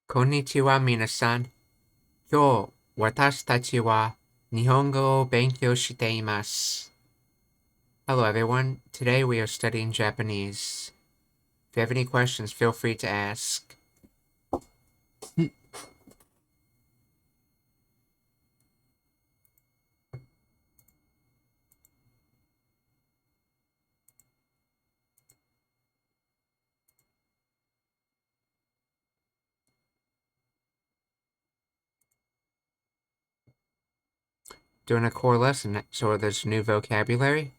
Konnichiwa minasan. Kyo watashi tachi wa Nihongo o benkyou shite imasu. Hello everyone. Today we are studying Japanese. If you have any questions, feel free to ask. Doing a core lesson, so there's new vocabulary.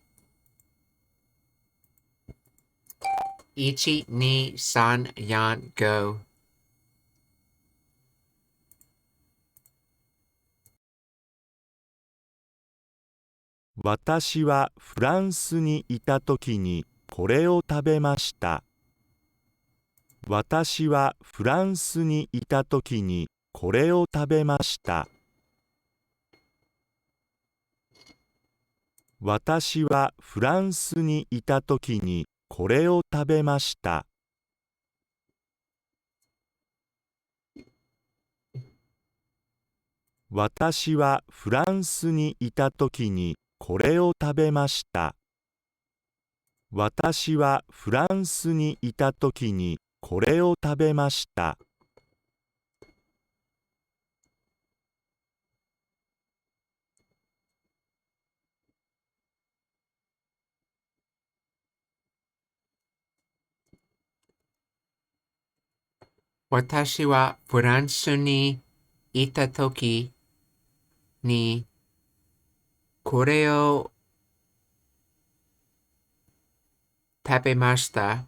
Ichi, ni, san, yan, go. 私はフランスにいたときにこれを食べました。私はフランスにいたときにこれを食べました。私はフランスにいたときにこれを食べました。私はフランスにいたときにこれを食べました。私はフランスにいたときにこれを食べました。私はフランスにいたときにこれを食べました。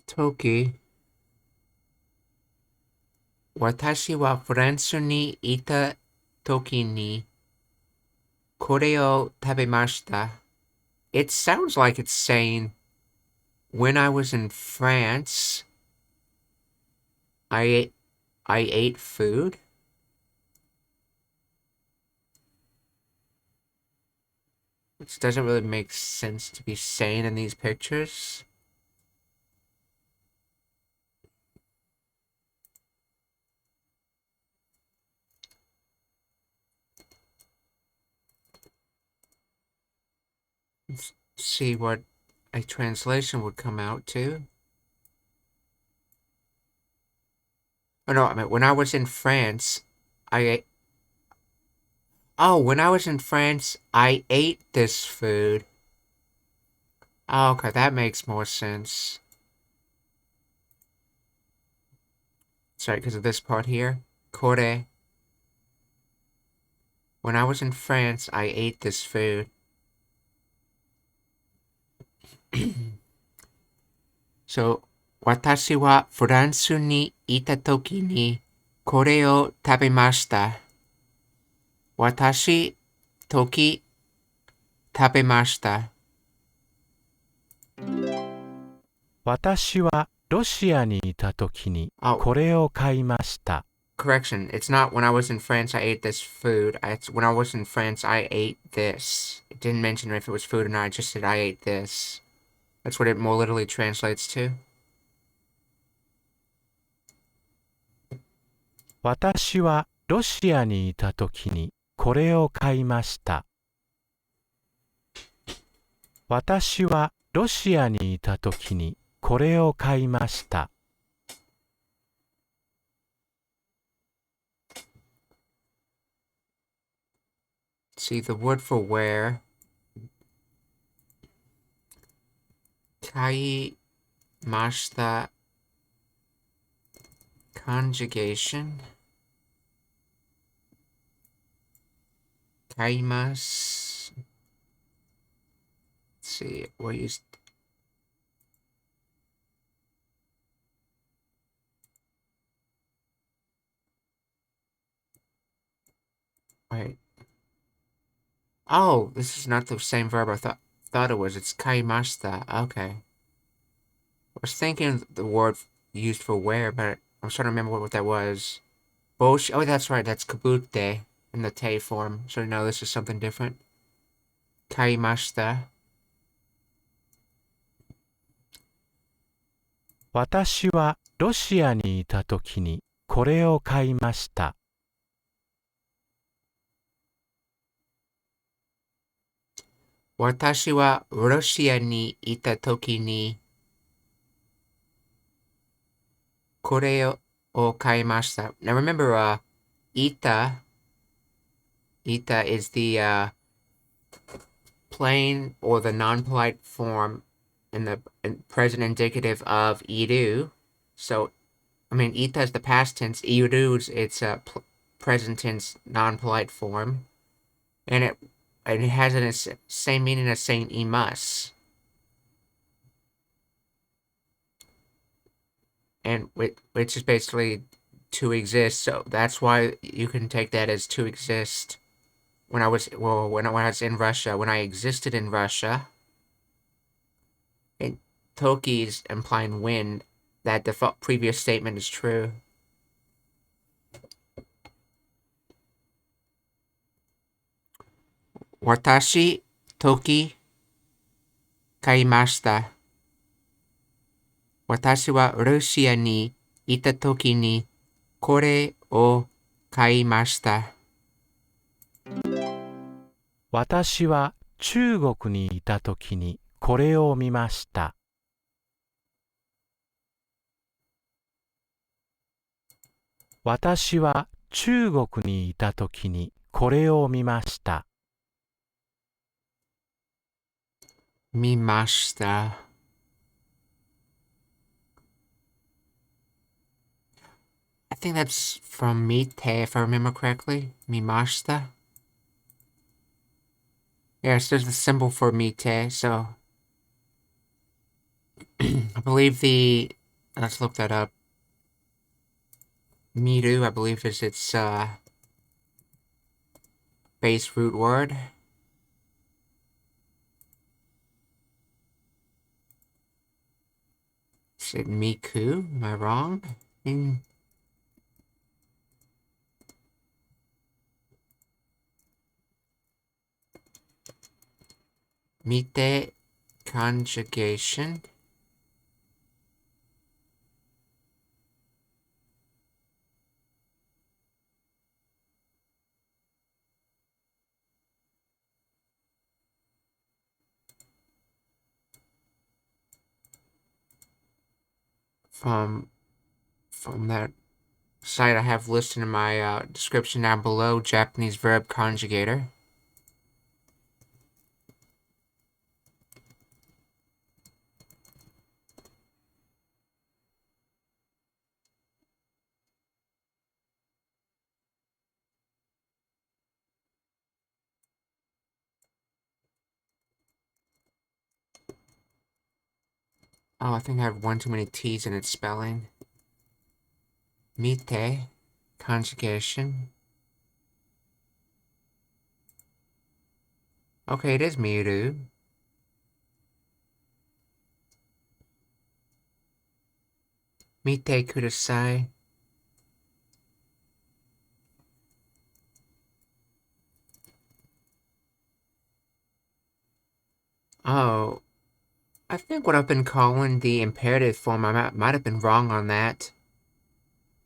時、私はフランスにいたときにこれを食べました。It sounds like it's saying, when I was in France, I ate food. Which doesn't really make sense to be saying in these pictures. Let's see what a translation would come out to. Oh no, I mean, when I was in France, I ate... Oh, when I was in France, I ate this food. Oh, okay, that makes more sense. Sorry, because of this part here. Kore. When I was in France, I ate this food. So, 私はフランスにいたときにこれを食べました。私、時、食べました。私はロシアにいたときにこれを買いました。Correction, it's not when I was in France I ate this food. It's when I was in France I ate this. It didn't mention if it was food or not, it just said I ate this. That's what it more literally translates to. 私はロシアにいたときにこれを買いました。私はロシアにいたときにこれを買いました。See, the word for where. 買いました conjugation. 買います Let's see, we'll use wait. Oh, this is not the same verb I thought it was. It's kaimashita. Okay. I was thinking the word used for where, but I was trying to remember what that was. Boshi. Oh, that's right. That's kabute in the te form. So no, this is something different. Kaimashita. 私はロシアにいたときにこれを買いました。私はロシアにいたときにこれを買いました。Now remember, ita is the plain or the non-polite form in the present indicative of iru. So, I mean, ita is the past tense. Iru is its present tense non-polite form, and it has the same meaning as saying immerse, and which is basically to exist. So that's why you can take that as to exist. When I was in Russia, when I existed in Russia, and Toki is implying when that the previous statement is true. 私、時、買いました。私はロシアにいた時にこれを買いました。私は中国にいたときにこれを見ました。私は中国にいたときにこれを見ました。見ました。I think that's from Mite, if I remember correctly. Mimashita. Yes, there's the symbol for Mite, so I believe let's look that up. Miru, I believe, is its base root word. Is it Miku? Am I wrong? Mite conjugation. From that site I have listed in my description down below, Japanese verb conjugator. Oh, I think I have one too many T's in its spelling. Mite, conjugation. Okay, it is miru. Mite kudasai. Oh, I think what I've been calling the imperative form, I might have been wrong on that.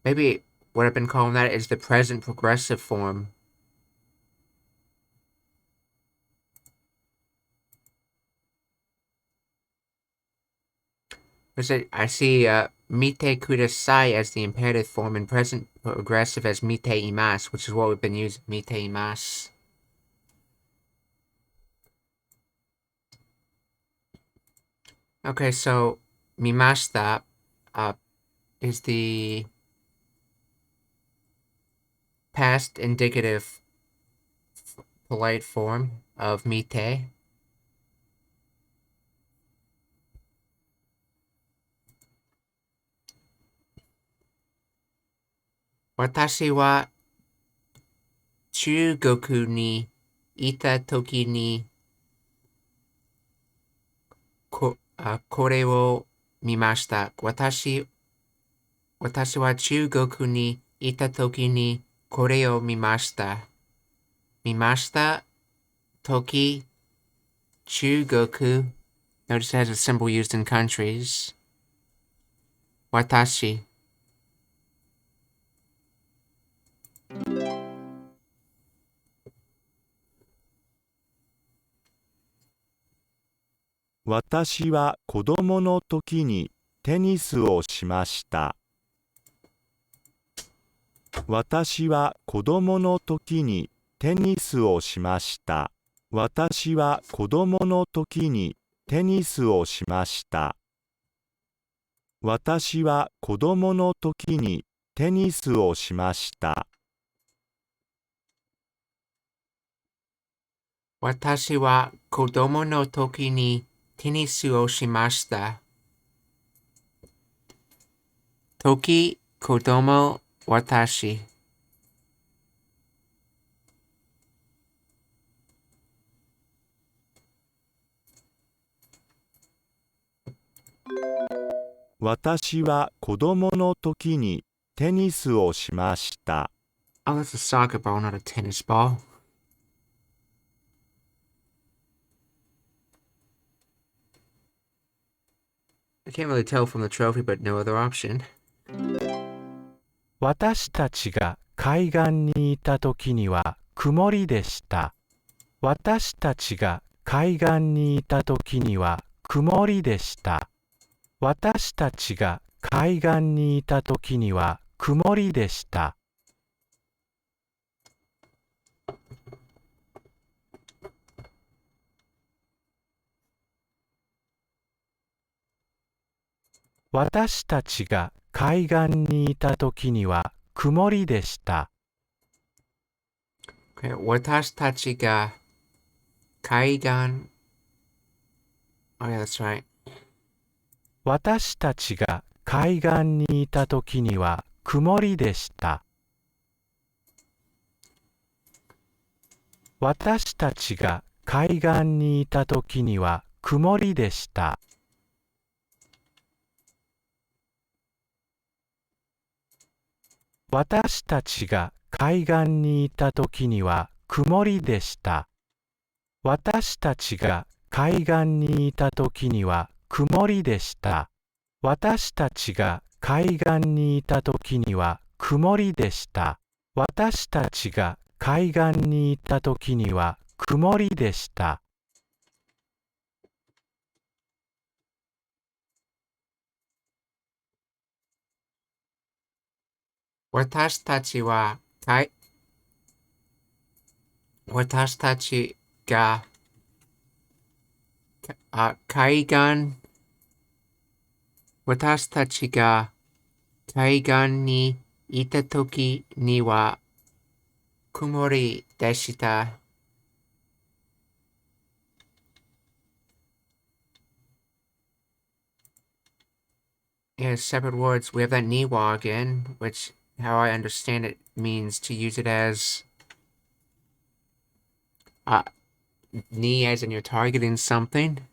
Maybe what I've been calling that is the present progressive form. I see mite kudasai as the imperative form and present progressive as mite imasu, which is what we've been using, mite imasu. Okay, so mimashita is the past indicative polite form of mite. Watashi wa Chugoku ni ita toki ni kore wo mimashita. Watashi wa Chugoku ni いたときにこれを見ました。見ました。時、中国. Notice it has a symbol used in countries. 私。私は子供の時にテニスをしました。私は子供の時にテニスをしました。私は子供の時にテニスをしました。私は子供の時にテニスをしました。私は子供の時にテニスをしました。時、子供、私。私は子供の時にテニスをしました。Oh, that's a soccer ball, not a tennis ball. I can't really tell from the trophy, but no other option. 私たちが海岸にいた時には曇りでした。私たちが海岸にいた時には曇りでした。私たちが海岸にいた時には曇りでした。私たちが海岸にいた時には曇りでした。Okay, 私たちが海岸. Oh, yeah, that's right. 私たちが海岸にいた時には曇りでした。私たちが海岸にいた時には曇りでした。私たちが海岸にいた時には曇りでした。私たちが海岸にいた時には曇りでした。私たちが海岸にいた時には曇りでした。私たちが海岸にいた時には曇りでした。私たちは私たちが海岸私たちが海岸にいたときには曇りでした。Yeah, separate words. We have that niwa again, which, how I understand it, means to use it as ni as in you're targeting something.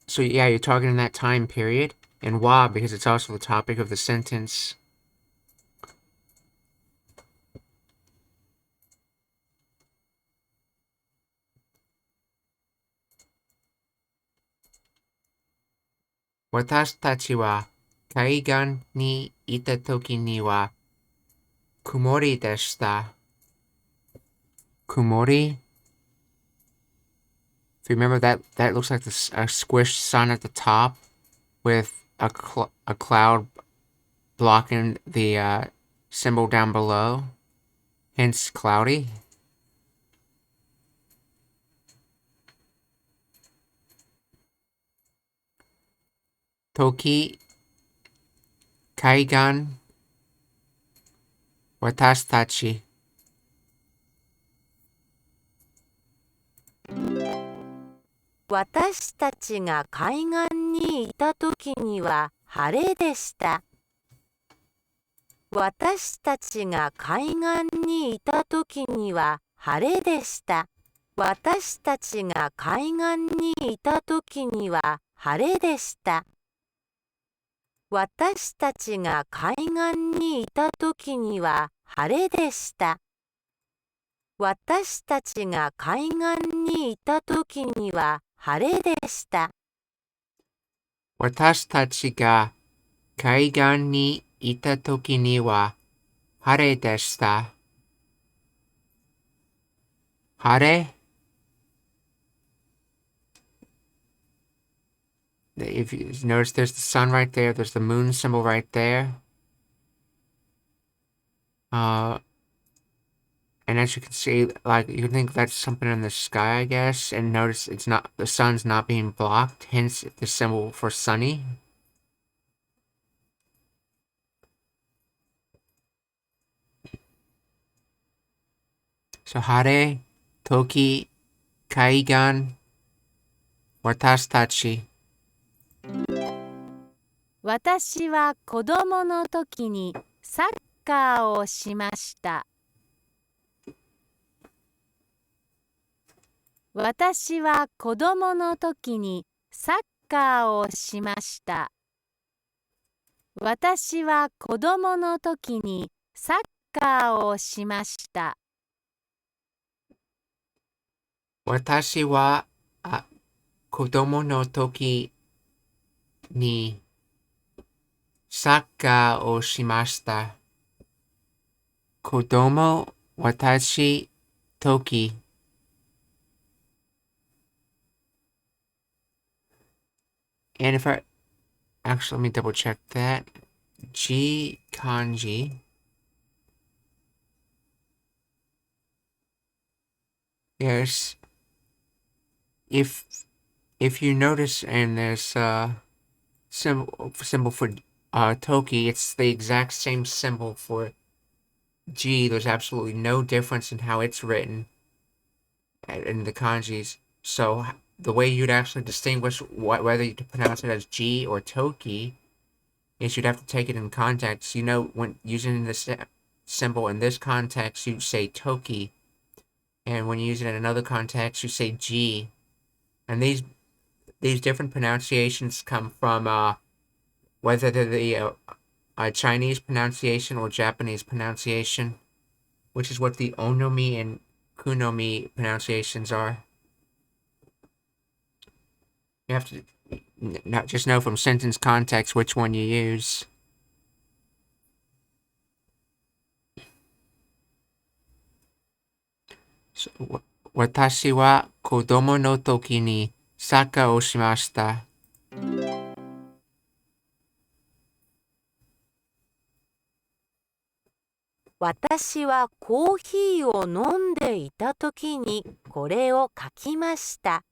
So yeah, you're targeting that time period. And wa because it's also the topic of the sentence. Watashi tachi wa kaigan ni ita toki ni wa kumori deshita. Kumori. If you remember that looks like a squished sun at the top with a cloud blocking the symbol down below. Hence cloudy. Toki, kaigan, watashi tachi. 私たちが海岸にいた時には晴れでした。私たちが海岸にいた時には晴れでした。私たちが海岸にいた時には晴れでした。私たちが海岸にいたときには晴れでした。私たちが海岸にいたときには晴れでした。私たちが海岸にいたときには晴れでした。晴れ If you notice, there's the sun right there. There's the moon symbol right there. And as you can see, like, you think that's something in the sky, I guess. And notice it's not, the sun's not being blocked. Hence the symbol for sunny. So, hare, toki, kaigan, watashi tachi. 私は子供の時にサッカーをしました。私は子供の時にサッカーをしました。私は子供の時にサッカーをしました。私は、子供の時にサッカーをしました。子供、私、時。And if I, actually, let me double check that. G kanji. Yes. If you notice, and there's symbol for toki, it's the exact same symbol for G. There's absolutely no difference in how it's written in the kanjis. So the way you'd actually distinguish whether you pronounce it as G or toki is you'd have to take it in context. You know, when using this symbol in this context, you say toki, and when you use it in another context, you say G. And these different pronunciations come from whether they're the Chinese pronunciation or Japanese pronunciation, which is what the onomi and kunomi pronunciations are. You have to not just know from sentence context which one you use. So, 私は子供の時にサッカーをしました。私はコーヒーを飲んでいたときにこれを書きました。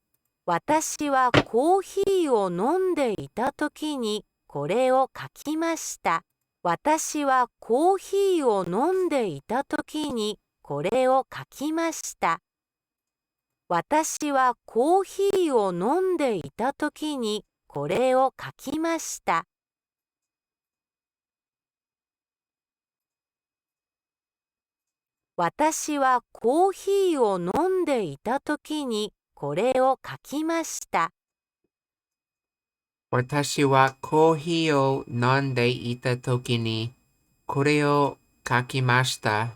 私はコーヒーを飲んでいたときにこれを書きました。私はコーヒーを飲んでいたときにこれを書きました。私はコーヒーを飲んでいたときにこれを書きました。私はコーヒーを飲んでいたときにこれを書きました。私はコーヒーを飲んでいたときにこれを書きました。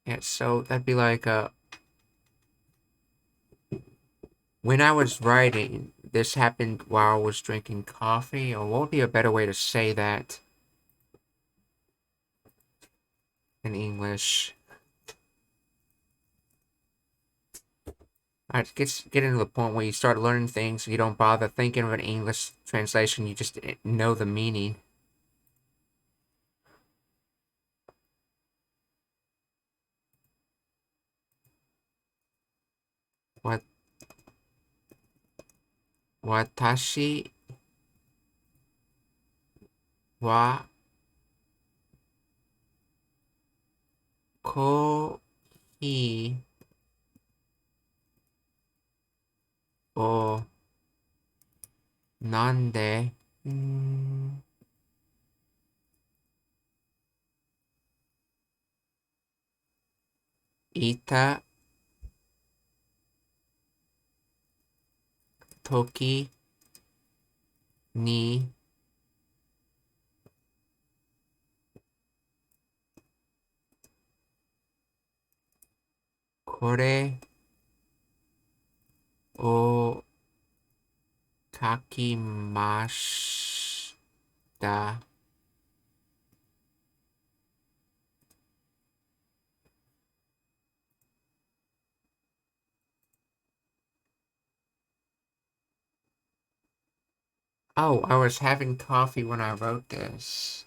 Yeah, so that'd be like when I was writing, this happened while I was drinking coffee, or what would be a better way to say that in English? Alright, get into the point where you start learning things, you don't bother thinking of an English translation, you just know the meaning. What? Watashi wa kohi o なんで、いたときに、これを書きました。Oh, I was having coffee when I wrote this.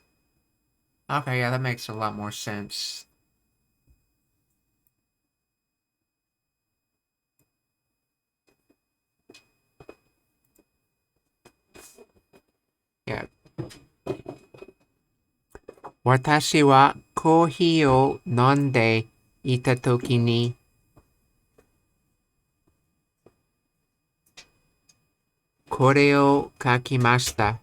Okay, yeah, that makes a lot more sense. Yeah. 私はコーヒーを飲んでいたときに、これを書きました。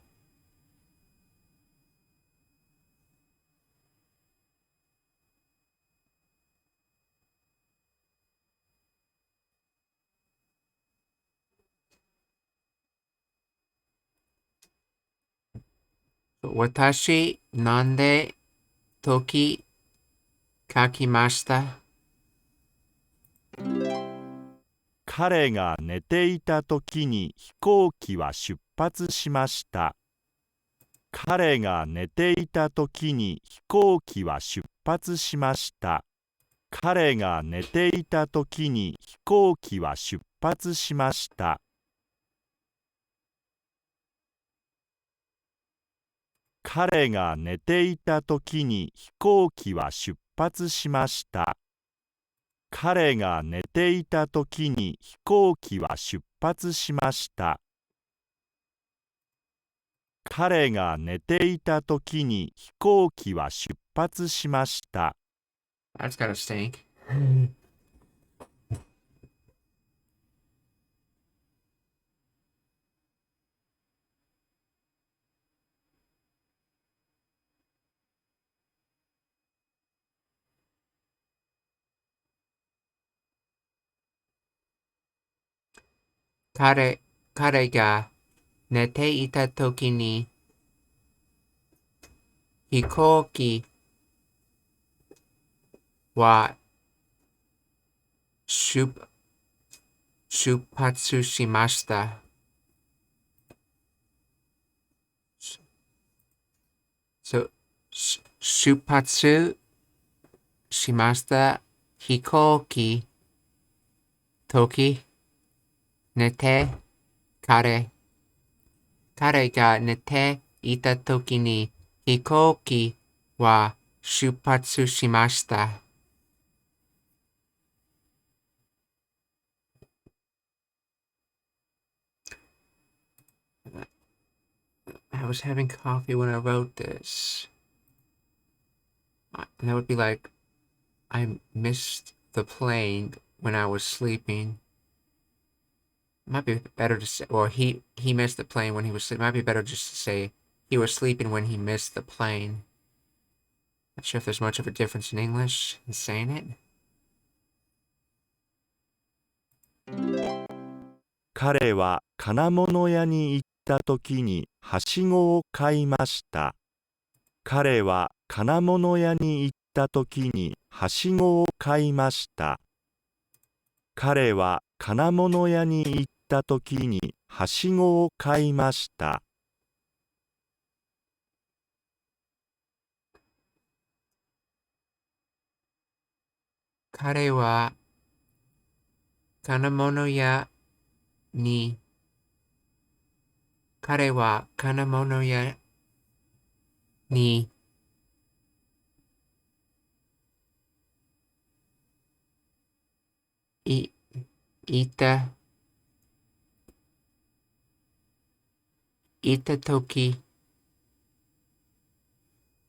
私、なんで時書きました。彼が寝ていた時に飛行機は出発しました。彼が寝ていた時に飛行機は出発しました。彼が寝ていた時に飛行機は出発しました。彼が寝ていた時に飛行機は出発しました。彼が寝ていた時に飛行機は出発しました。彼が寝ていた時に飛行機は出発しました。That's gotta stink. 彼が寝ていたときに飛行機は出発しました。So, 出発しました飛行機時寝て彼が寝ていたときに飛行機は出発しました。I was having coffee when I wrote this. And that would be like, I missed the plane when I was sleeping. Might be better to say, or he missed the plane when he was sleeping. Might be better just to say he was sleeping when he missed the plane. Not sure if there's much of a difference in English in saying it. 彼は金物屋に行った時にはしごを買いました。彼は金物屋に行った時にはしごを買いました。彼は金物屋に行った時にはしごを買いました。彼は金物屋に彼は金物屋にいた時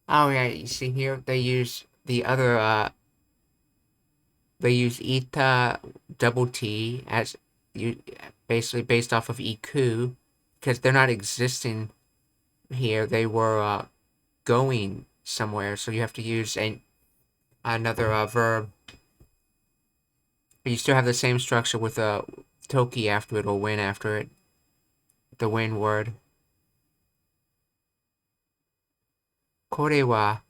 Oh yeah, you see here they use the other they use ita double T as you basically based off of iku, because they're not existing here. They were going somewhere, so you have to use another verb. But you still have the same structure with a toki after it or when after it. The when word. これは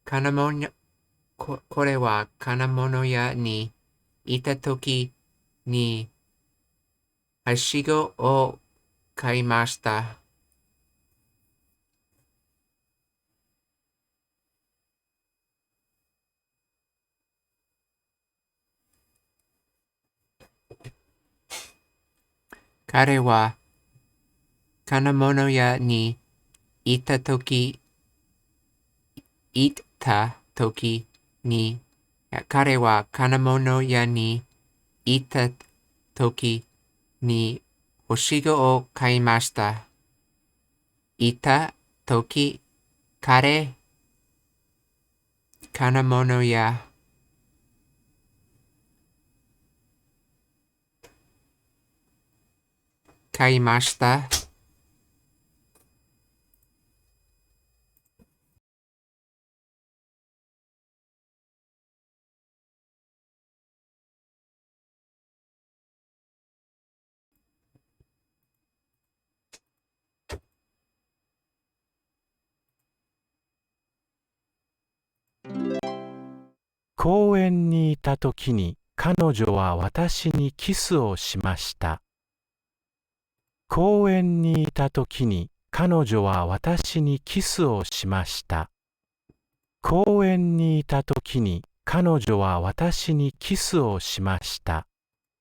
金物屋にいたときにはしごを買いました。彼は金物屋に行ったときに、彼は金物屋に行ったときに干し具を買いました。行ったとき、彼、金物屋、買いました。公園にいたときに彼女は私にキスをしました。公園にいたときに彼女は私にキスをしました。公園にいたときに彼女は私にキスをしました。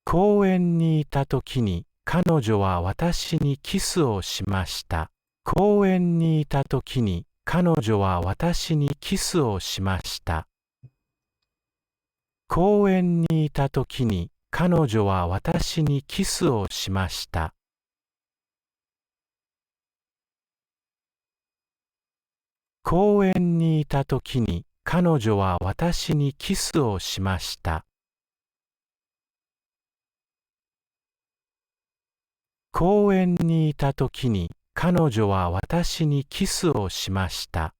公園にいたときに彼女は私にキスをしました。公園にいたときに彼女は私にキスをしました。公園にいたときに彼女は私にキスをしました。公園にいたときに彼女は私にキスをしました。公園にいたときに彼女は私にキスをしました。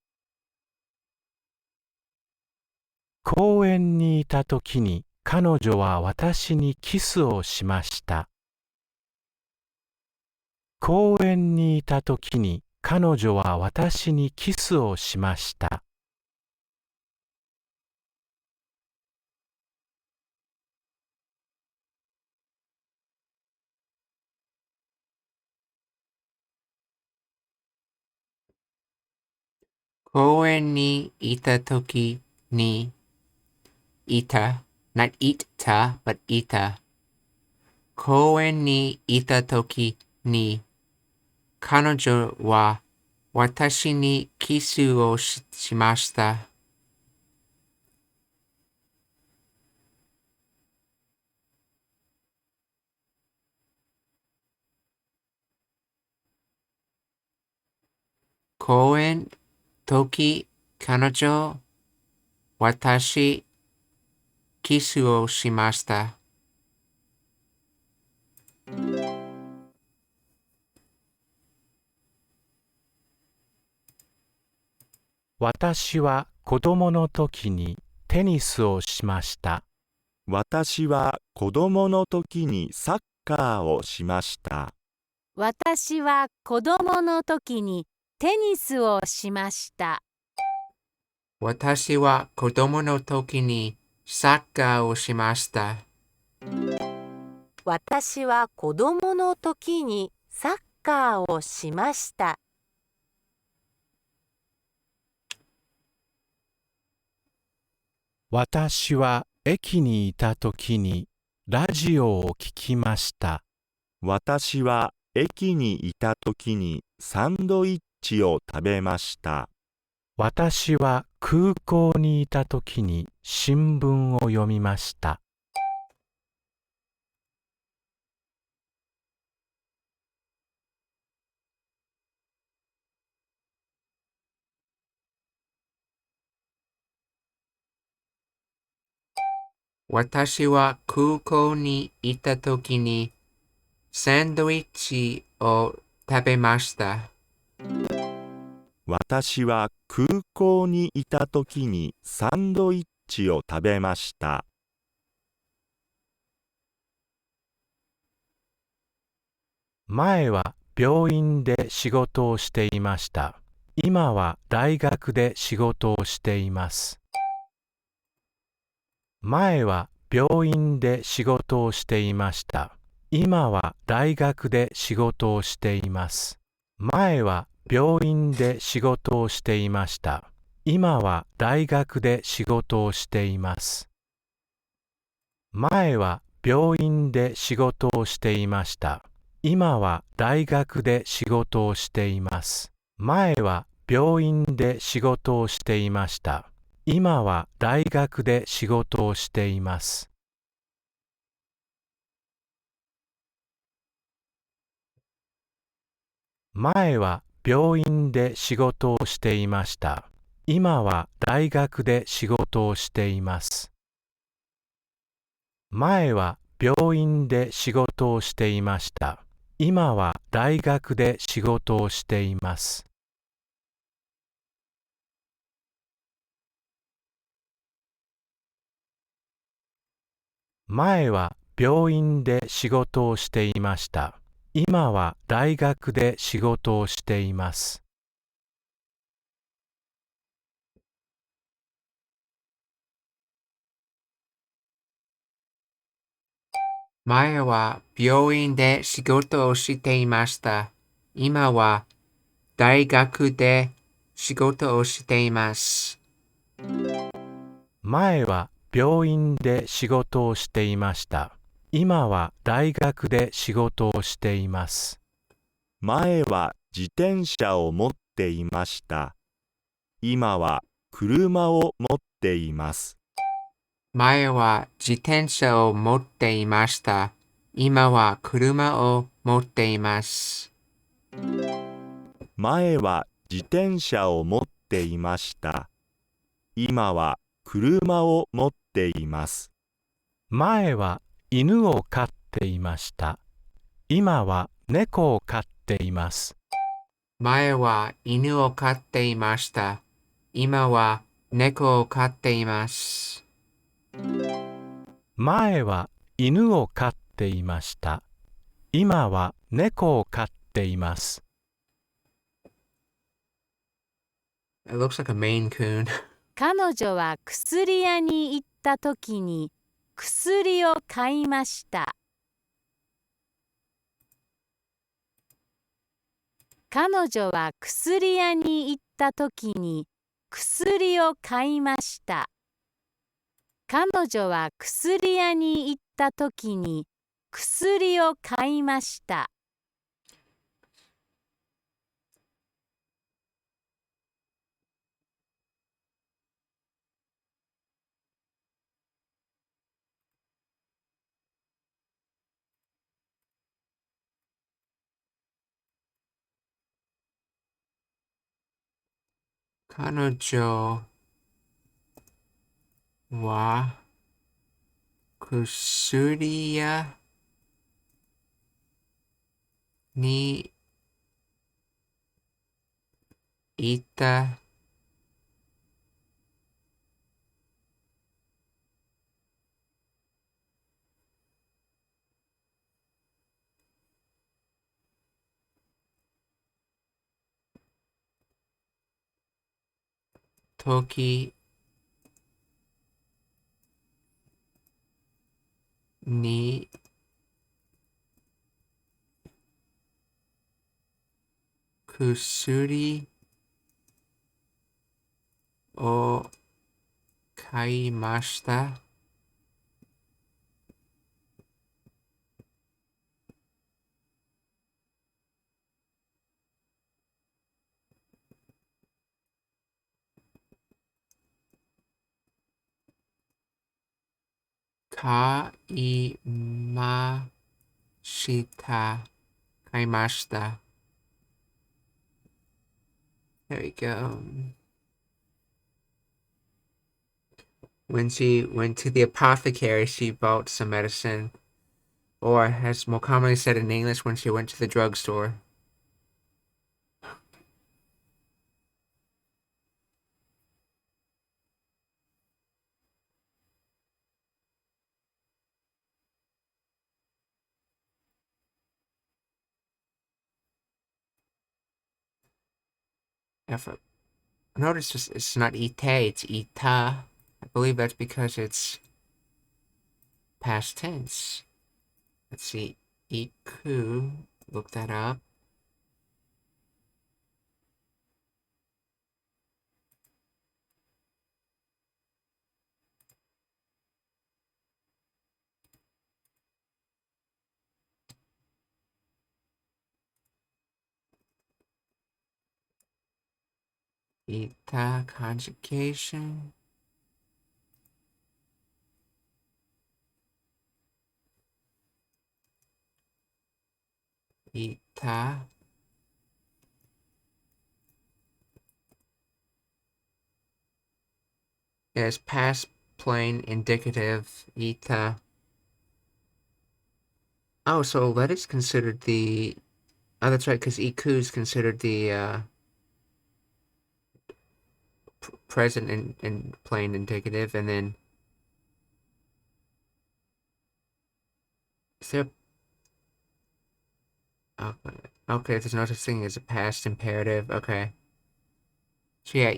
公園にいたときに彼女は私にキスをしました。公園にいたときに彼女は私にキスをしました。公園にいたときにいた not eat ta, but いた。公園にいたときに彼女は私にキスをしました。公園、時、彼女、私、キスをしました。私は子供の時にテニスをしました。私は子供の時にサッカーをしました。私は子供の時にテニスをしました。私は子供の時にサッカーをしました。私は子供の時にサッカーをしました。私は駅にいた時にラジオを聞きました。私は駅にいた時にサンドイッチを食べました。私は空港にいた時に新聞を読みました。私は空港にいた時にサンドイッチを食べました。私は空港にいたときにサンドイッチを食べました。前は病院で仕事をしていました。今は大学で仕事をしています。前は病院で仕事をしていました。今は大学で仕事をしています。前は病院で仕事をしていました。今は大学で仕事をしています。前は病院で仕事をしていました。今は大学で仕事をしています。前は病院で仕事をしていました。今は大学で仕事をしています。前は病院で仕事をしていました。今は大学で仕事をしています。前は病院で仕事をしていました。今は大学で仕事をしています。前は病院で仕事をしていました。今は大学で仕事をしています。前は病院で仕事をしていました。今は大学で仕事をしています。前は病院で仕事をしていました。今は大学で仕事をしています。前は自転車を持っていました。今は車を持っています。前は自転車を持っていました。今は車を持っています。前は自転車を持っていました。今は車を持っています。前は犬を飼っていました。今は猫を飼っています。前は犬を飼っていました。今は猫を飼っています。前は犬を飼っていました。今は猫を飼っています。It looks like a Maine Coon. 彼女は薬屋に行ったときに薬を買いました。彼女は薬屋に行ったときに薬を買いました。彼女は薬屋に行ったときに薬を買いました。彼女は薬屋に行ったときに薬を買いました。買いました。買いました。There we go. When she went to the apothecary, she bought some medicine. Or, as more commonly said in English, when she went to the drugstore. Notice it's not ite, it's ita. I believe that's because it's past tense. Let's see. Iku. Look that up. Ita conjugation. Ita. Is past plain indicative. Ita. Oh, so let is considered the. Oh, that's right, because iku is considered the present and plain indicative, and then is there? Okay, there's no such thing as a past imperative. Okay, so yeah,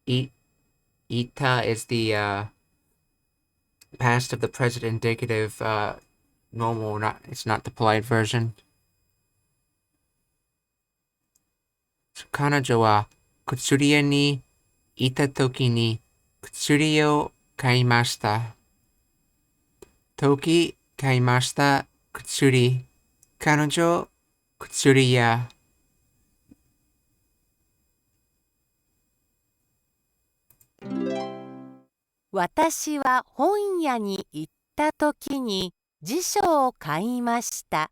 ita is the past of the present indicative. Normal, it's not the polite version. 彼女は薬屋にいたときに薬を買いました。時買いました薬。彼女薬屋。私は本屋に行ったときに辞書を買いました。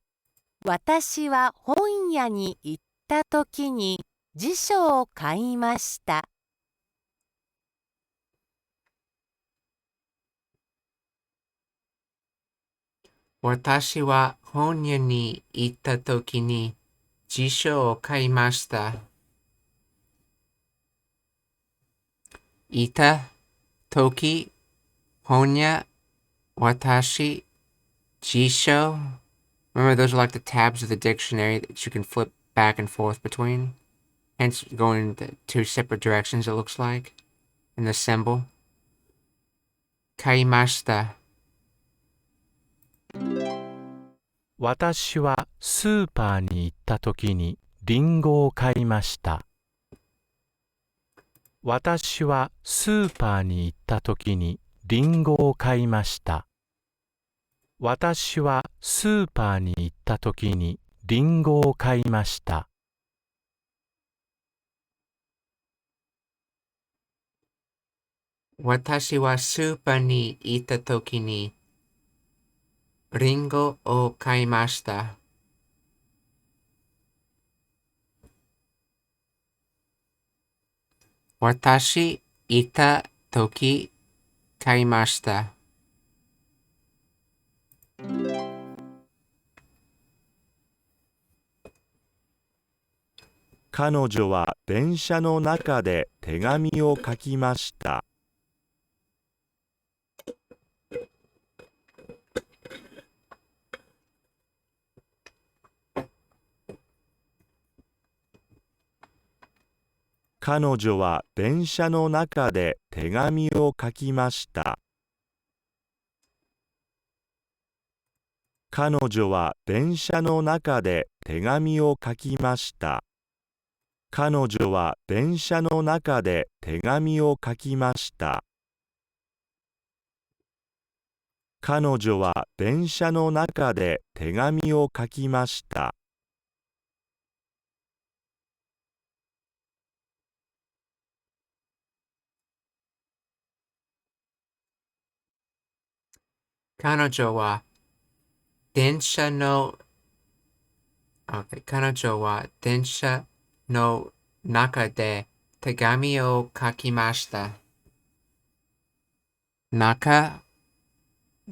私は本屋に行ったときに辞書を買いました。私は本屋に行ったときに辞書を買いました。いたとき、本屋、私、辞書. Remember, those are like the tabs of the dictionary that you can flip back and forth between. Hence, going in two separate directions, it looks like, in the symbol. 買いました。私はスーパーに行ったときにリンゴを買いました。私はスーパーに行ったときにリンゴを買いました。私はスーパーに行ったときにリンゴを買いました。私はスーパーに行ったときにリンゴを買いました。私行ったとき買いました。彼女は電車の中で手紙を書きました。彼女は電車の中で手紙を書きました。彼女は電車の中で手紙を書きました。彼女は電車の中で手紙を書きました。彼女は電車の中で手紙を書きました。彼女は電車の、彼女は電車の中で手紙を書きました。中、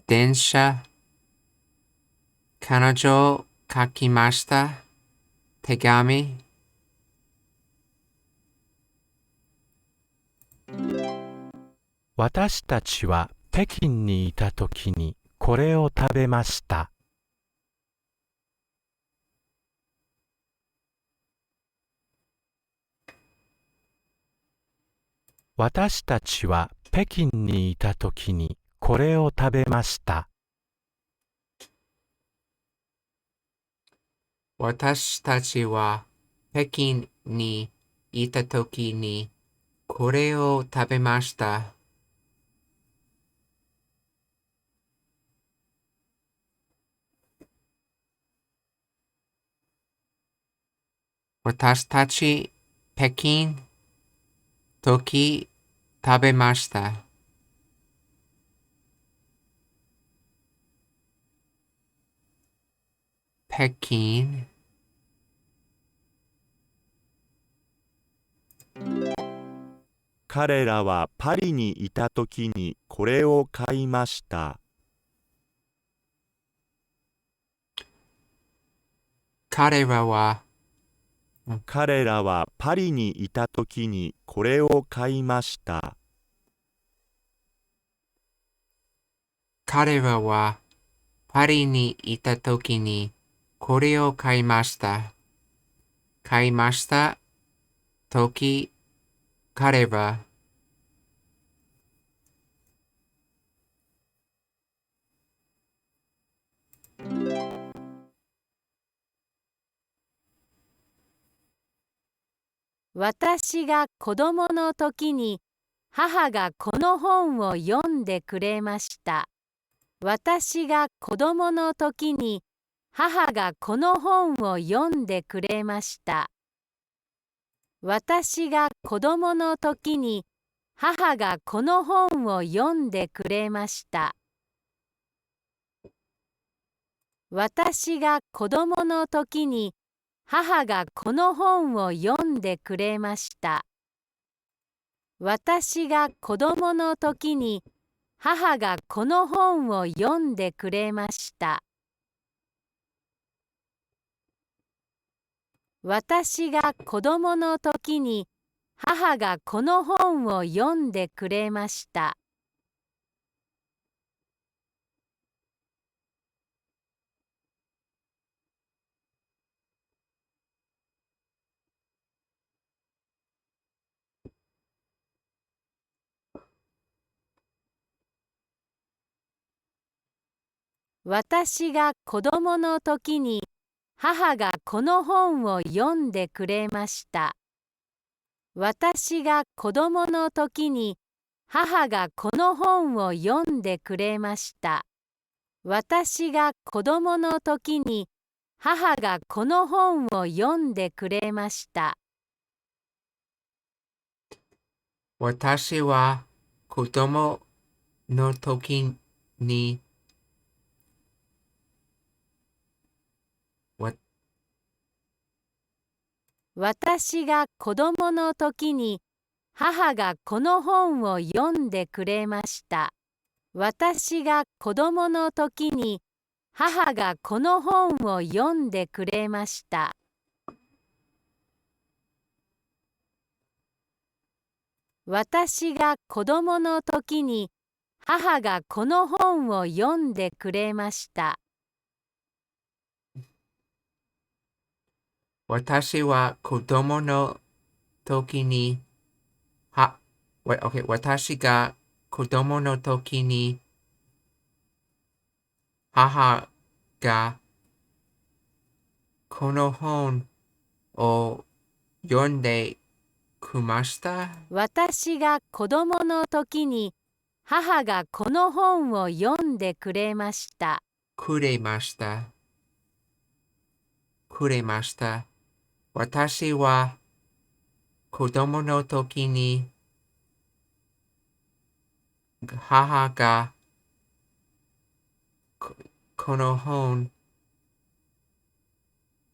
電車、彼女書きました。手紙。私たちは北京にいたときにこれを食べました。私たちは北京にいたときにこれを食べました。私たちは北京にいたときにこれを食べました。私たち北京時食べました。北京彼らはパリにいたときにこれを買いました。彼らは彼らはパリにいたときにこれを買いました。彼らはパリにいたときにこれを買いました。買いました時彼ら私が子供の時に母がこの本を読んでくれました。私が子供の時に母がこの本を読んでくれました。私が子供の時に母がこの本を読んでくれました。私が子供の時に母がこの本を読んでくれました。私が子供の時に母がこの本を読んでくれました。私が子供の時に母がこの本を読んでくれました。私が子供の時に母がこの本を読んでくれました。私が子供の時に母がこの本を読んでくれました。私が子供の時に母がこの本を読んでくれました。私は子供の時にわ私が子供の時に母がこの本を読んでくれました。私が子供の時に母がこの本を読んでくれました。私が子供の時に母がこの本を読んでくれました。私は子供の時に私が子供の時に母がこの本を読んでくました。私が子供の時に母がこの本を読んでくれました。くれました。くれました。私は子供の時に母がこの本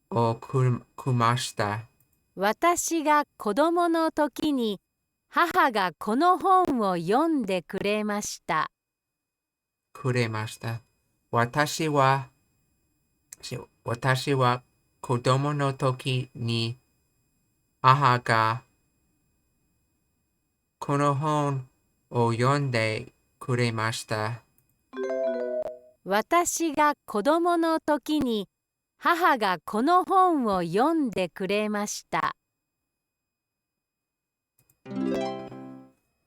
をくました。私が子供の時に母がこの本を読んでくれました。くれました。私は子供の時に母がこの本を読んでくれました。私が子供の時に母がこの本を読んでくれました。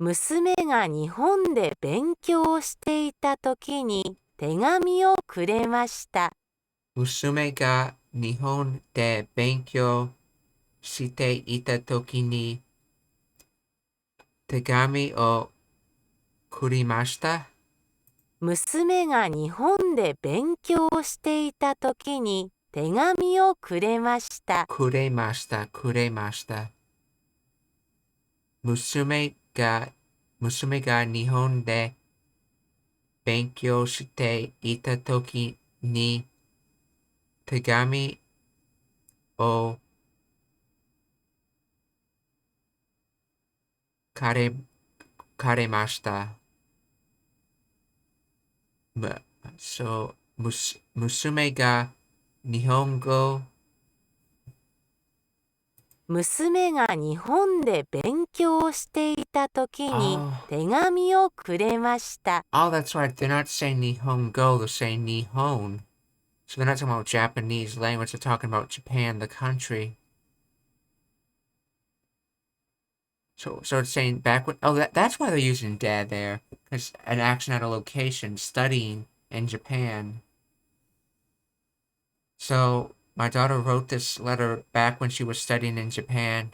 娘が日本で勉強していたときに手紙をくれました。娘が日本で勉強していたときに手紙をくれました。娘が日本で勉強していたときに手紙をくれました。くれました。娘が日本で勉強していたときに手紙をくれました。娘が日本語娘が日本で勉強していたときに手紙をくれました。Oh, that's right. They're not saying Nihongo, they're saying Nihon. So they're not talking about Japanese language, they're talking about Japan, the country. So it's saying back when... Oh, that's why they're using dad there. It's an action at a location, studying in Japan. So my daughter wrote this letter back when she was studying in Japan.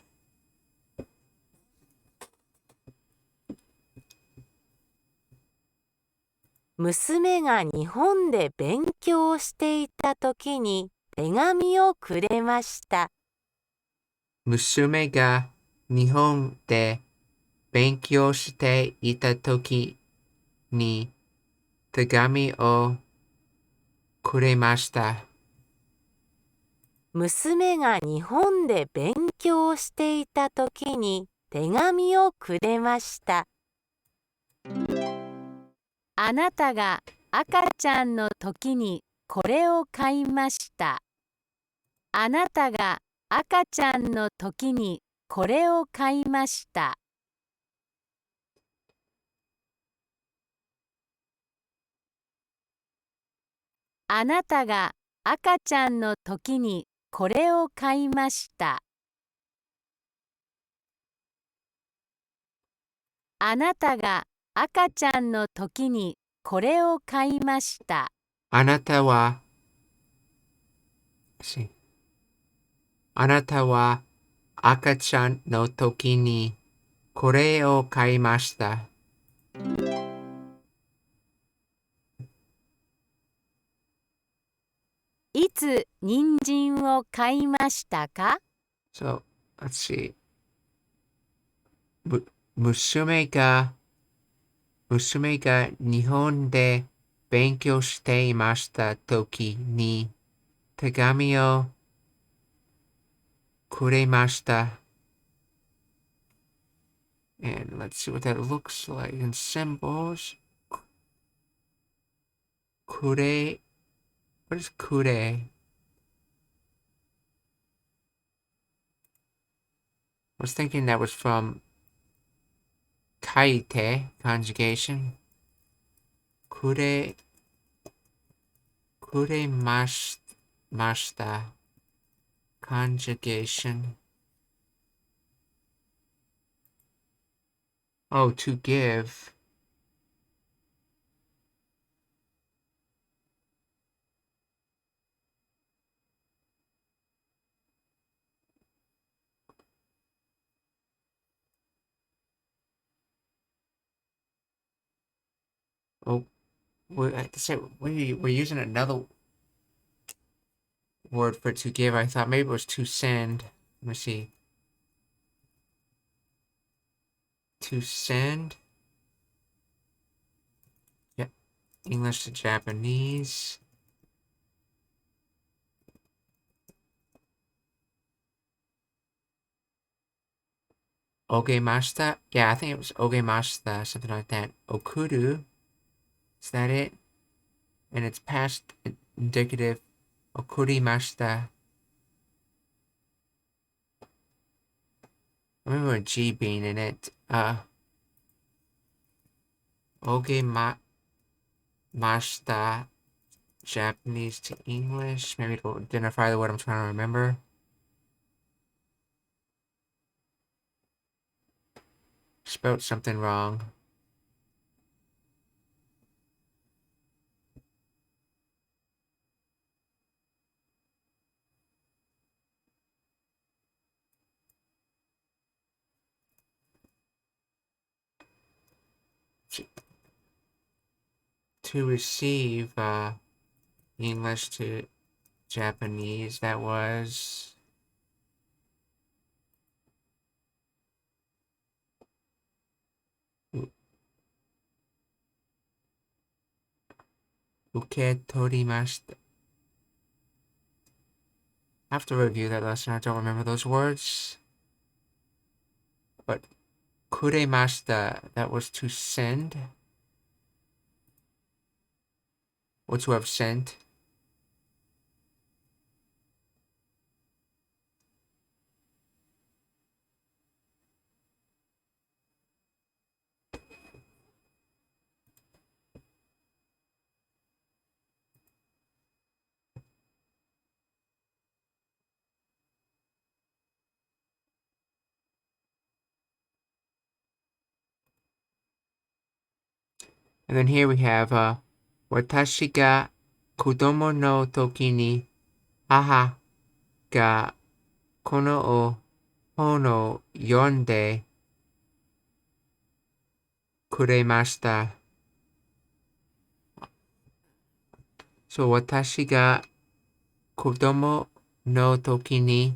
娘が日本で勉強していたときに手紙をくれました。娘が日本で勉強していたときに手紙をくれました。娘が日本で勉強していたときに手紙をくれました。あなたが赤ちゃんの時にこれを買いました。あなたが赤ちゃんの時にこれを買いました。あなたが赤ちゃんの時にこれを買いました。あなたが赤ちゃんの時にこれを買いました。あなたは赤ちゃんの時にこれを買いました。いつ人参を買いましたか？ So, let's see. 娘が日本で勉強していました時に手紙をくれました。And let's see what that looks like in symbols. くれ What is くれ? I was thinking that was from kaite conjugation. くれました conjugation. Oh, to give. Oh, we're using another word for to give. I thought maybe it was to send. Let me see. To send. Yep. English to Japanese. Ogemashita. Yeah, I think it was ogemashita, something like that. Okuru. Is that it? And it's past indicative. Okurimashita. I remember a G being in it. Ogemashita. Japanese to English. Maybe it'll identify the word I'm trying to remember. spelled something wrong. To receive English to Japanese, that was uketorimashita. I have to review that lesson. I don't remember those words. But kuremashita, that was to send. Or to have sent. And then here we have watashi ga kodomo no toki ni haha ga kono o hon o yonde kuremashita. So watashi ga kodomo no toki ni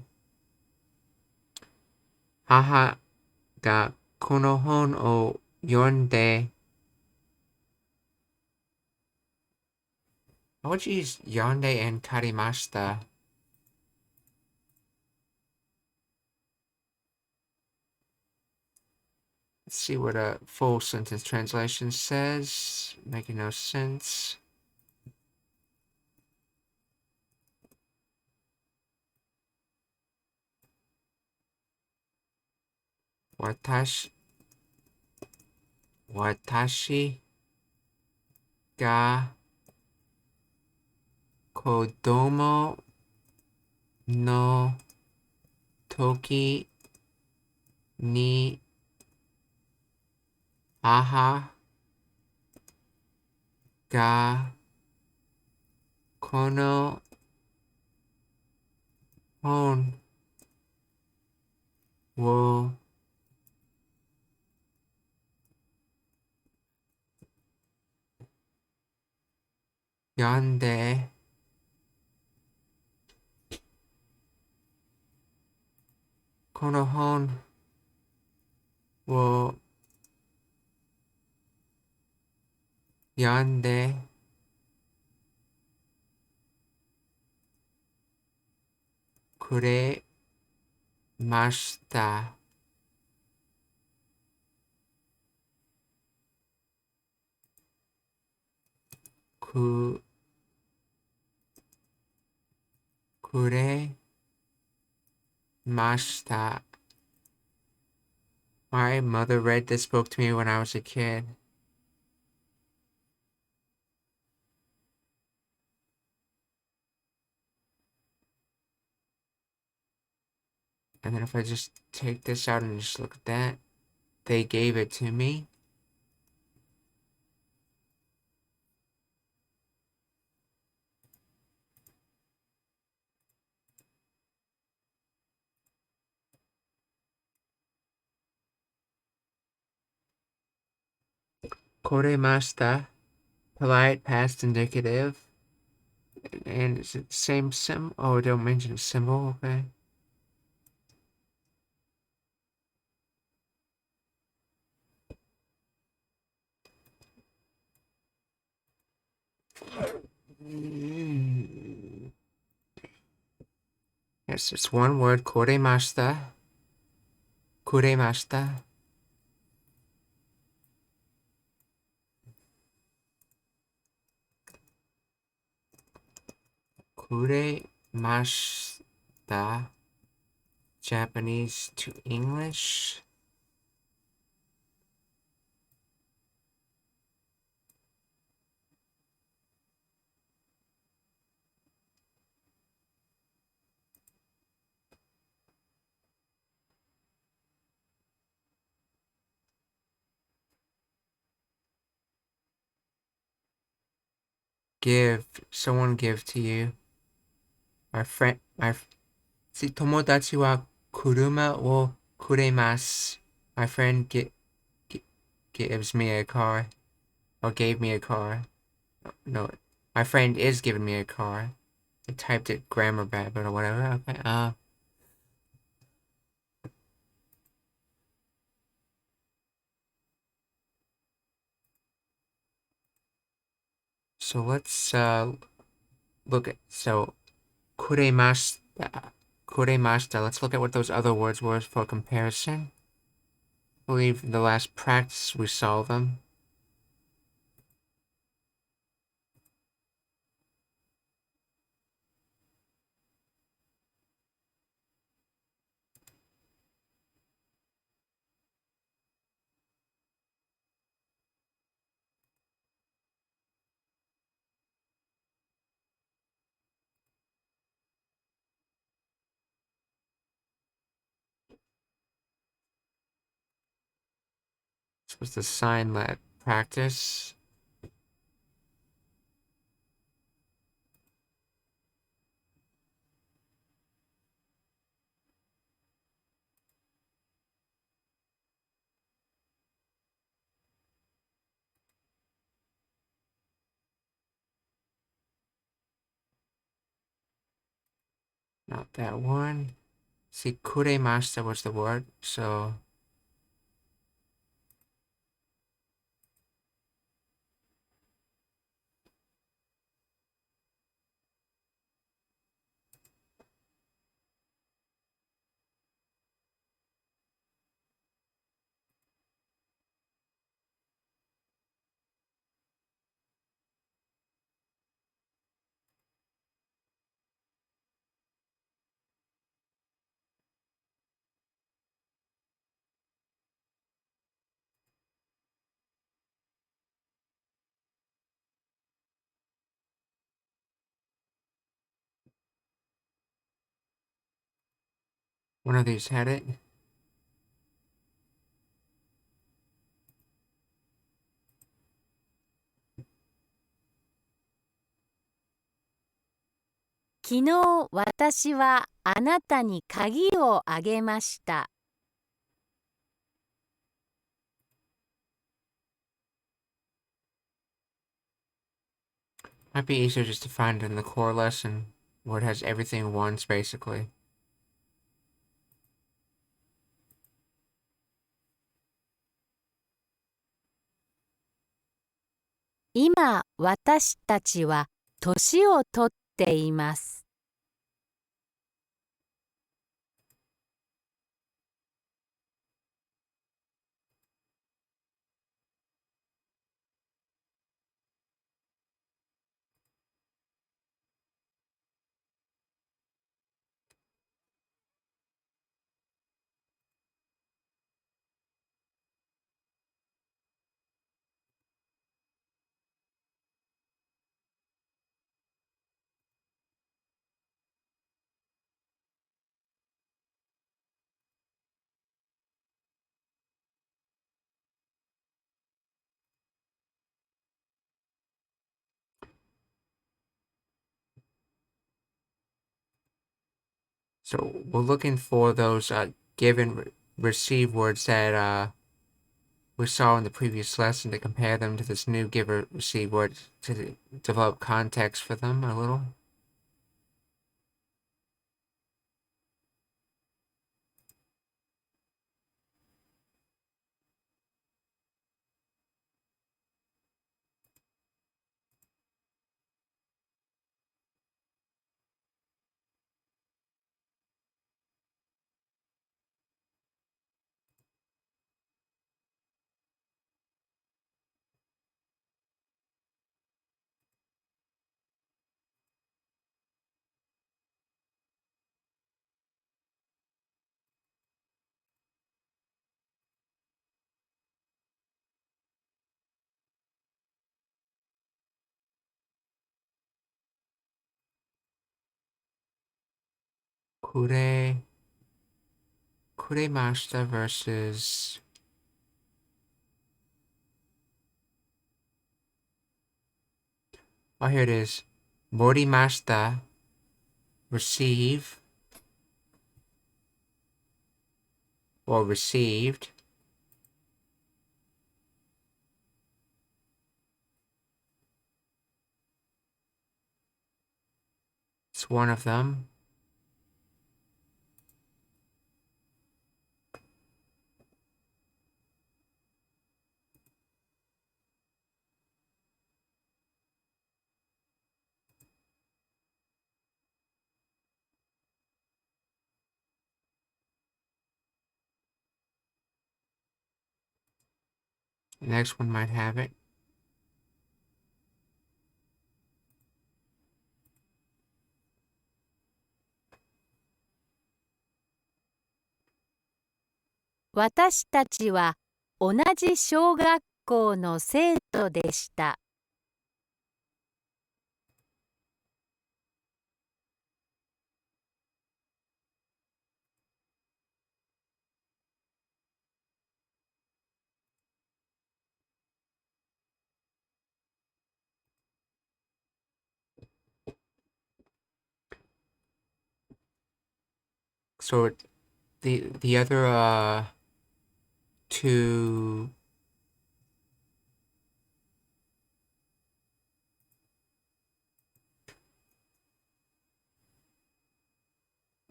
haha ga kono hon o yonde. I would use yonde and karimashita. Let's see what a full sentence translation says. Making no sense. Watashi ga kodomo no toki ni haha ga kono hon wo yonde kono hon wo yonde kuremashita. Kuremashita. My mother read this book to me when I was a kid. And then if I just take this out and just look at that, they gave it to me. Koremashita, polite past indicative. And is it the same symbol? Oh, don't mention a symbol, okay. Yes, it's one word, koremashita. Kuremashita. Kuremashita. Japanese to English. someone give to you. My friend, tomodachi wa kuruma wo kuremasu. My friend gives me a car, or gave me a car. No, my friend is giving me a car. I typed it grammar bad, but whatever. Okay. So let's look at kuremashita. Kuremashita. Let's look at what those other words were for comparison. I believe in the last practice we saw them. This was the sign that practice. Not that one. See, kuremashita was the word, so one of these had it.昨日私はあなたに鍵をあげました。Might be easier just to find it in the core lesson, where it has everything once, basically. 今私たちは年をとっています。So we're looking for those give and receive words that we saw in the previous lesson to compare them to this new give or receive word to develop context for them a little. Kuremashita versus Oh, here it is. Morimashita, receive, or received. It's one of them. The next one might have it.私たちは同じ小学校の生徒でした。So the other two,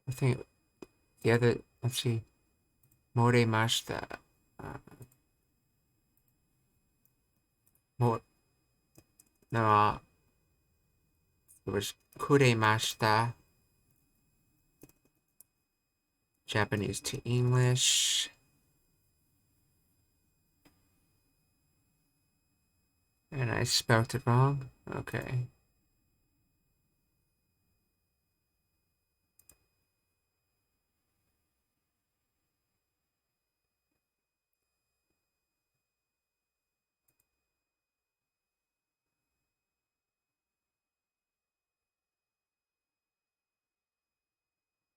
I think the other, let's see, Morimashita. No, it was kuremashita, Japanese to English. And I spelled it wrong. Okay.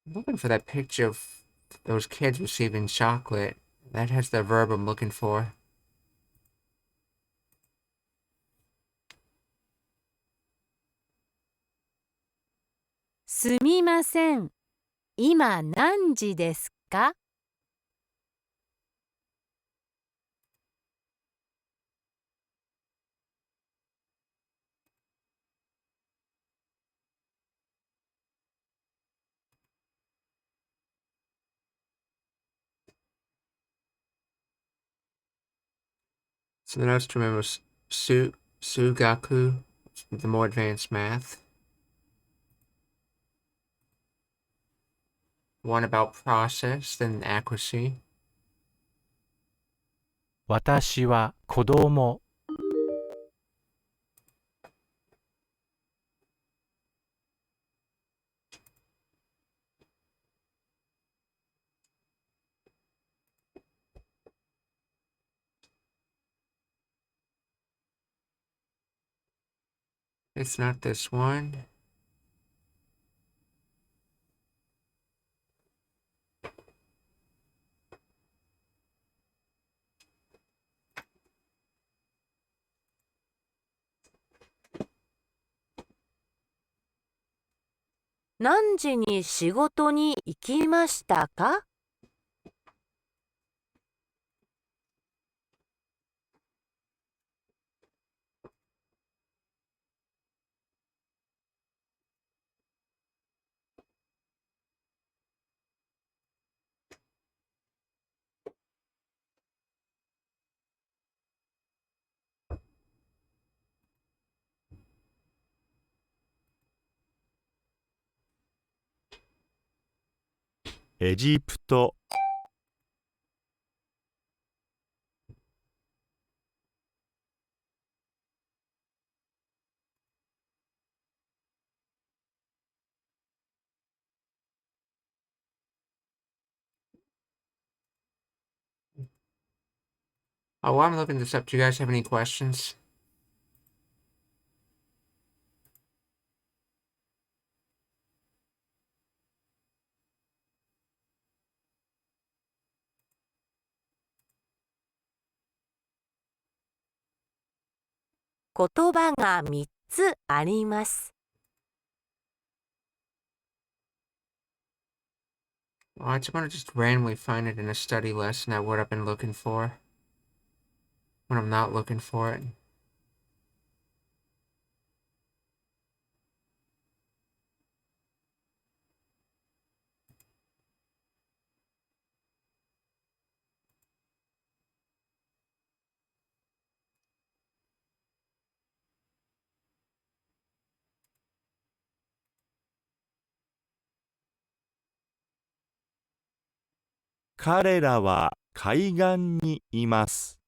I'm looking for that picture of those kids receiving chocolate. That has the verb I'm looking for. すみません。今何時ですか？ So the notes to remember is Sugaku, the more advanced math. One about process, then accuracy. 私は子供。It's not this one.「何時に仕事に行きましたか？」エジプト Oh, while I'm looking this up, do you guys have any questions?「言葉が3つあります。Well, I just want to just randomly find it in a study lesson, that word I've been looking for, when I'm not looking for it.彼らは海岸にいます。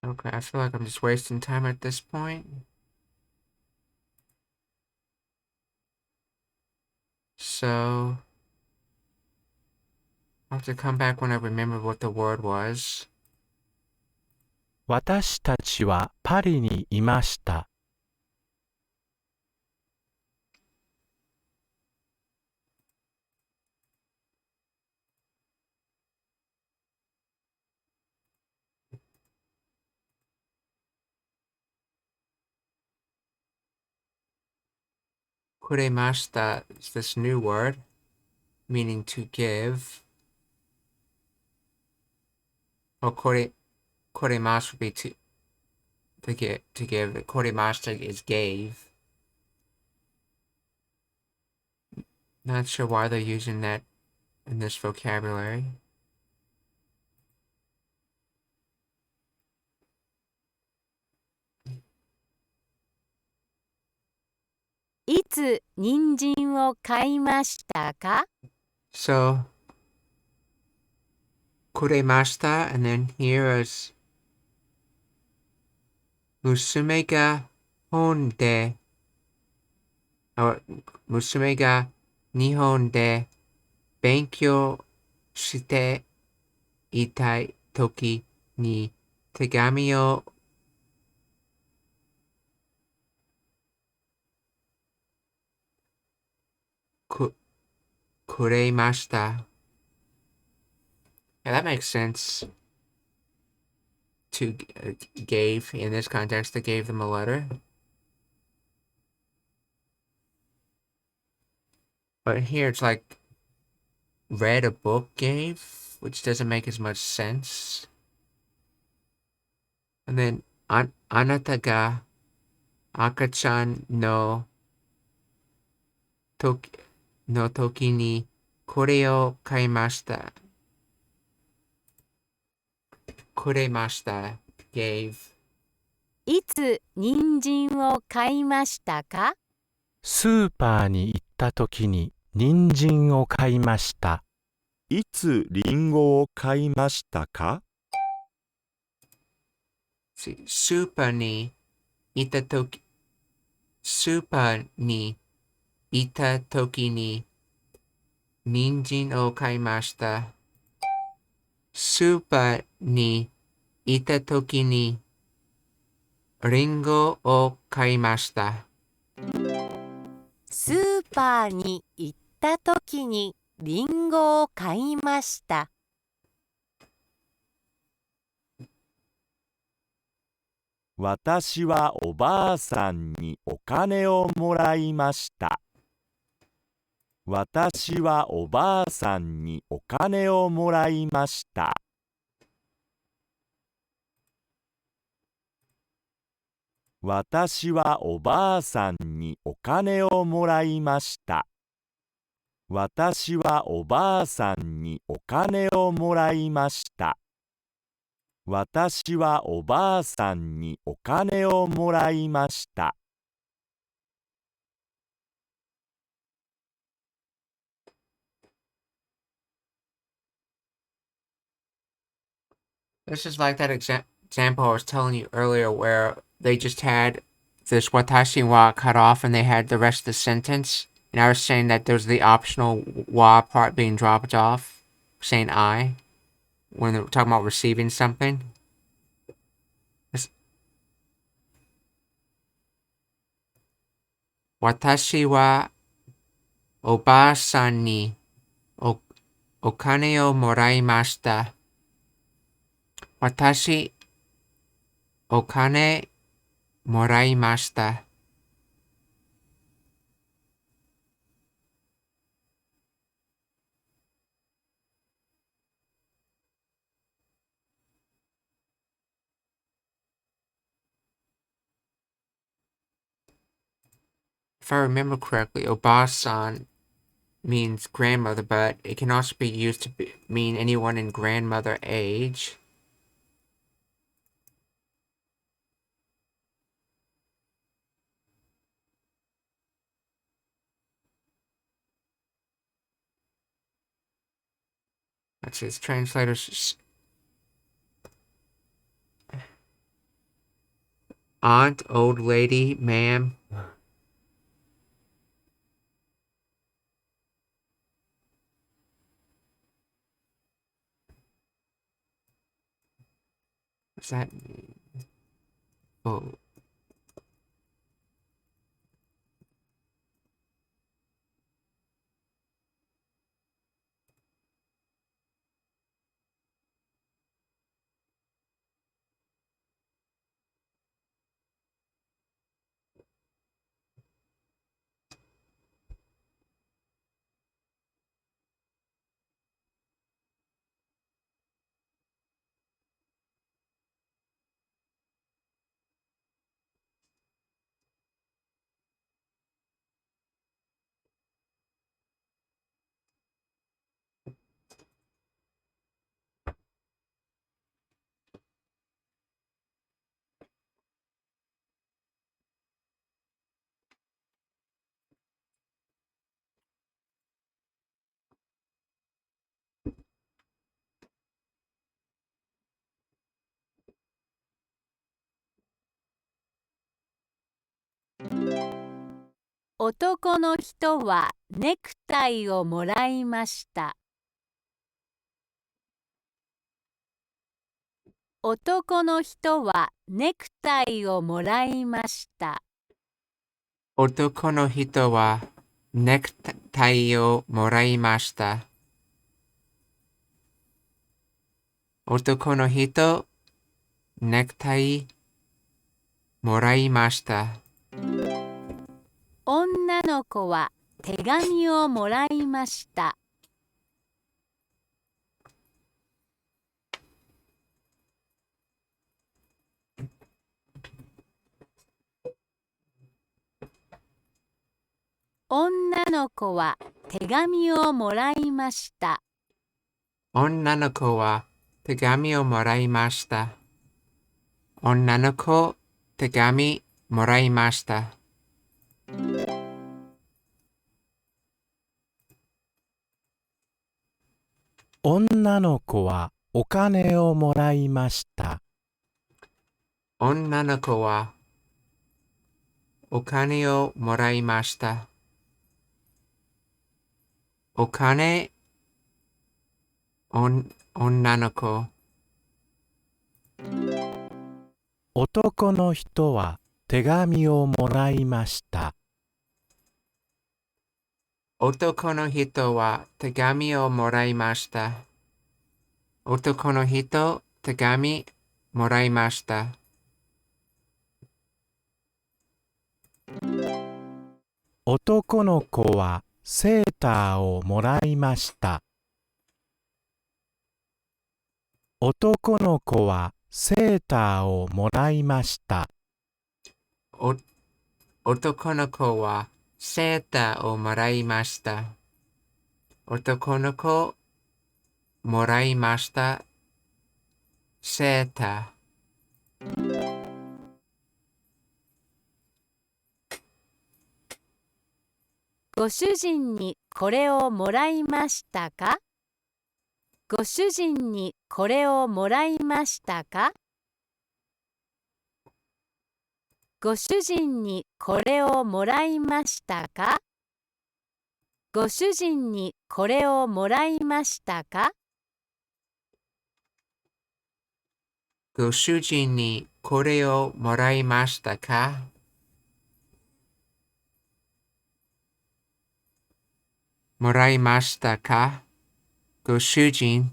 Okay, I feel like I'm just wasting time at this point. So, I'll have to come back when I remember what the word was. 私たちはパリにいました。Kuremashita is this new word, meaning to give. Or koremasu would be to give. Koremashita is gave. Not sure why they're using that in this vocabulary. いつ人参を買いましたか？ So, kuremashita, and then here is musume ga hon de, or musume ga nihon de benkyou shite itai toki ni tegami o kuremashita. Yeah, that makes sense. To gave, in this context, they gave them a letter. But here it's like read a book gave, which doesn't make as much sense. And then anata ga akachan no toki ni kore o kaimashita. Kuremashita, gave. いつ人参を買いましたか？スーパーに行った時に人参を買いました。いつリンゴを買いましたか？ See, スーパーに行った時に人参を買いました。スーパーに行った時にリンゴを買いました。スーパーに行った時にリンゴを買いました。私はおばあさんにお金をもらいました。私はおばあさんにお金をもらいました。私はおばあさんにお金をもらいました。私はおばあさんにお金をもらいました。私はおばあさんにお金をもらいました。This is like that example I was telling you earlier where they just had this watashi wa cut off and they had the rest of the sentence. And I was saying that there's the optional wa part being dropped off, saying I, when they're talking about receiving something. 私はおばあさんにお金をもらいました。私、お金もらいました。If I remember correctly, Oba-san means grandmother, but it can also be used to mean anyone in grandmother age. That's its translators. Aunt, old lady, ma'am. What's that mean? Oh.男の人はネクタイをもらいました。男の人はネクタイをもらいました。男の人はネクタイをもらいました。男の人、ネクタイもらいました。女の子は手紙をもらいました。女の子は手紙をもらいました。女の子は手紙をもらいました。女の子、手紙もらいました。女の子はお金をもらいました。女の子はお金をもらいました。お金、女の子。男の人は手紙をもらいました。男の人は手紙をもらいました。男の人、手紙もらいました。男の子はセーターをもらいました。男の子はセーターをもらいました。男の子はセーターをもらいました。男の子、もらいました。セーター。ご主人にこれをもらいましたか？ご主人にこれをもらいましたか？ご主人にこれをもらいましたか？ご主人にこれをもらいましたか？ご主人にこれをもらいましたか？もらいましたか？ご主人。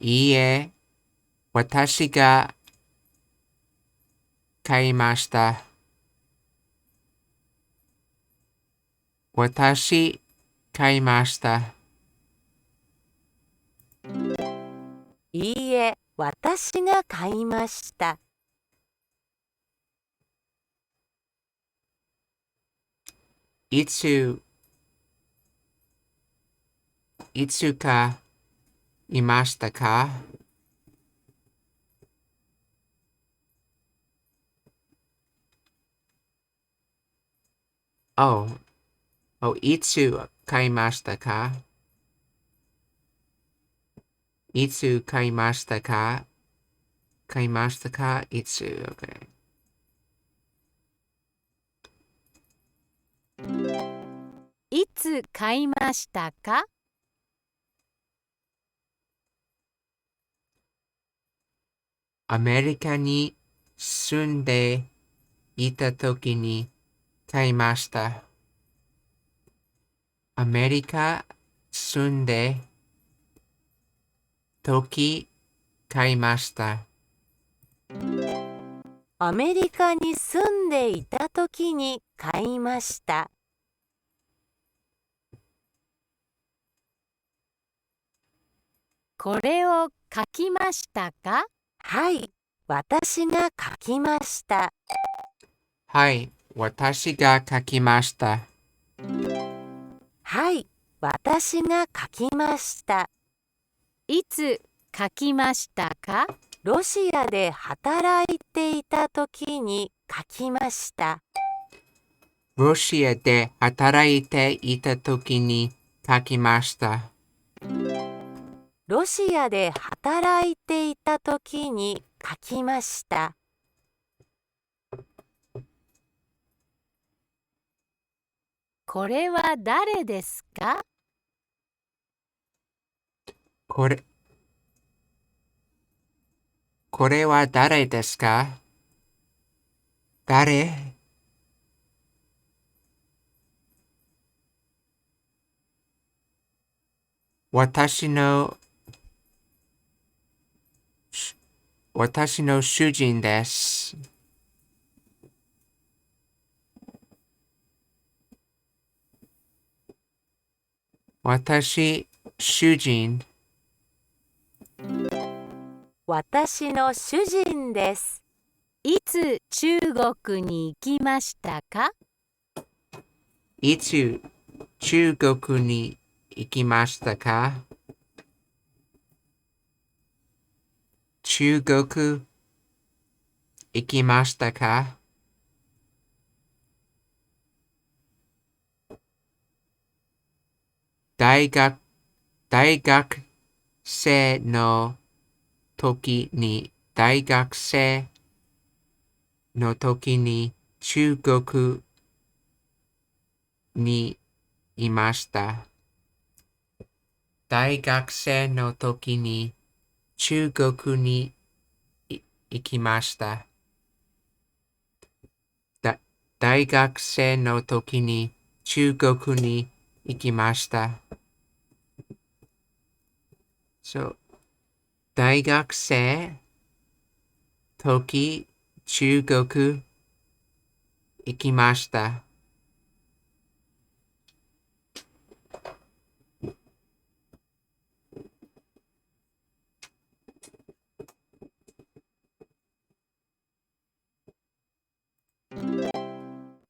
いいえ、私が買いました。私、買いました。いいえ、私が買いました。いつかいましたか？おいつ買いましたか？いつ買いましたか？買いましたか？いつ ?OK。いつ買いましたか？アメリカに住んでいた時に買いました。アメリカ住んで時買いました。アメリカに住んでいた時に買いました。これを書きましたか？はい、私が書きました。はい、私が書きました。はい、私が書きました。いつ書きましたか？ロシアで働いていた時に書きました。ロシアで働いていた時に書きました。ロシアで働いていた時に書きました。これは誰ですか？これは誰ですか？誰？私の主人です。私、主人。私の主人です。いつ中国に行きましたか？いつ中国に行きましたか？中国行きましたか？大学生の時に中国にいました。大学生の時に中国に行きました。大学生の時に中国に行きました。そう、大学生時中国行きました。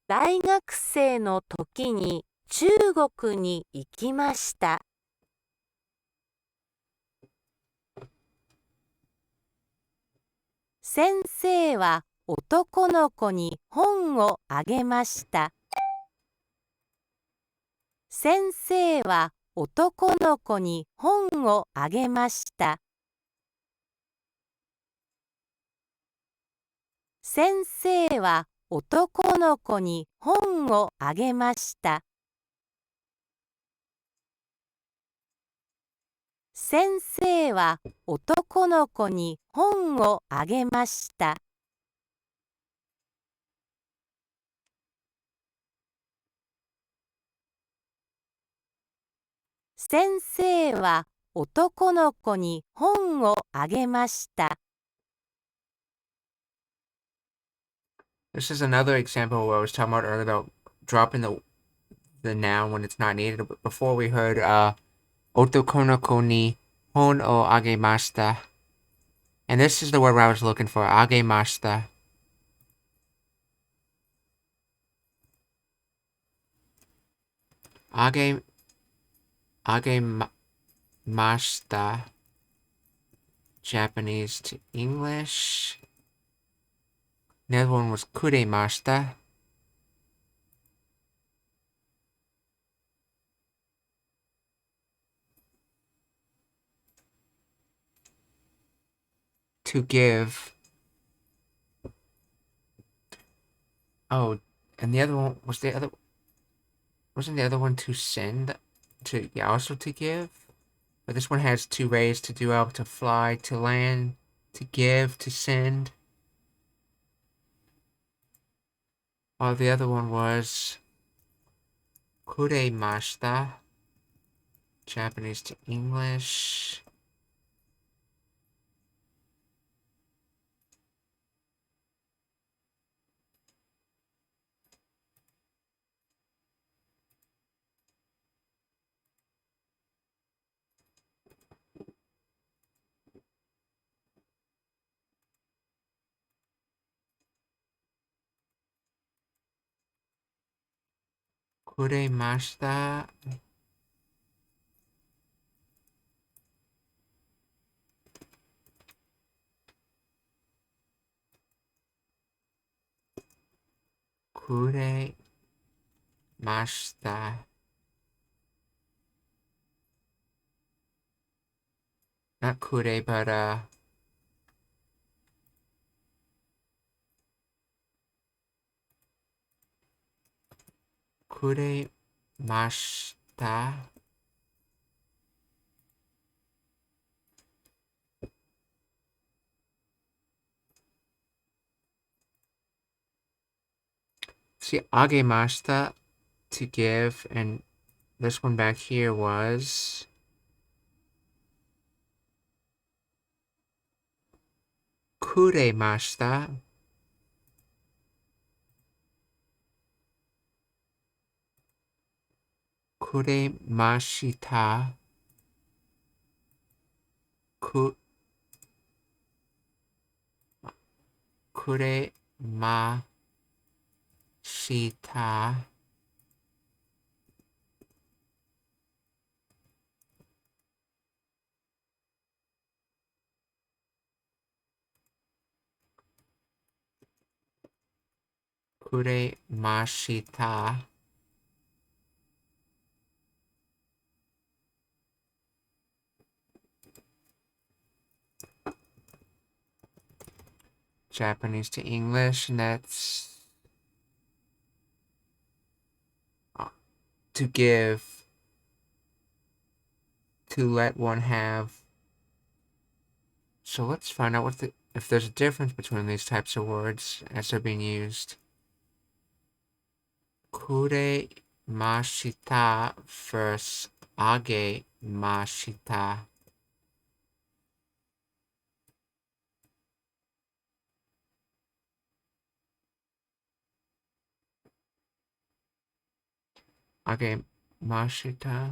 大学生の時に中国に行きました。先生は男の子に本をあげました。先生は男の子に本をあげました。先生は男の子に本をあげました。先生は男の子に本をあげました。先生は男の子に本をあげました。This is another example where I was talking about earlier about dropping the noun when it's not needed. But before we heard otoko no ko ni hon o agemashita. And this is the word I was looking for, agemashita. Agemashita. Japanese to English. The other one was kuremashita. To give. Oh, and the other one was wasn't the other one to send? Also to give? But this one has two ways to do out: to fly, to land, to give, to send. While the other one was kuremashita. Japanese to English. Kuremashita. Kuremashita. Not kure, but kuremashita. See, agemashita, to give, and this one back here was kuremashita. Kuremashita. Kuremashita. Kuremashita. Japanese to English, and that's to give, to let one have. So let's find out if there's a difference between these types of words as they're being used. Kuremashita versus agemashita. Agemashita.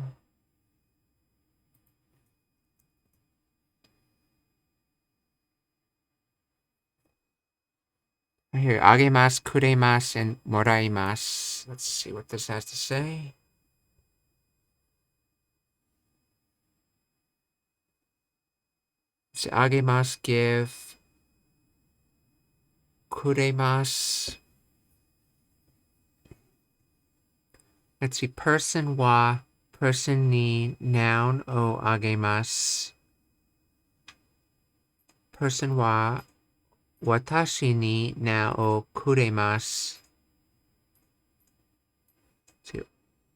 Here, agemasu, kuremasu, and moraimasu. Let's see what this has to say. So agemasu, give. Kuremasu. Let's see, person wa, person ni, noun o agemasu. Person wa, watashi ni noun o kuremasu. So,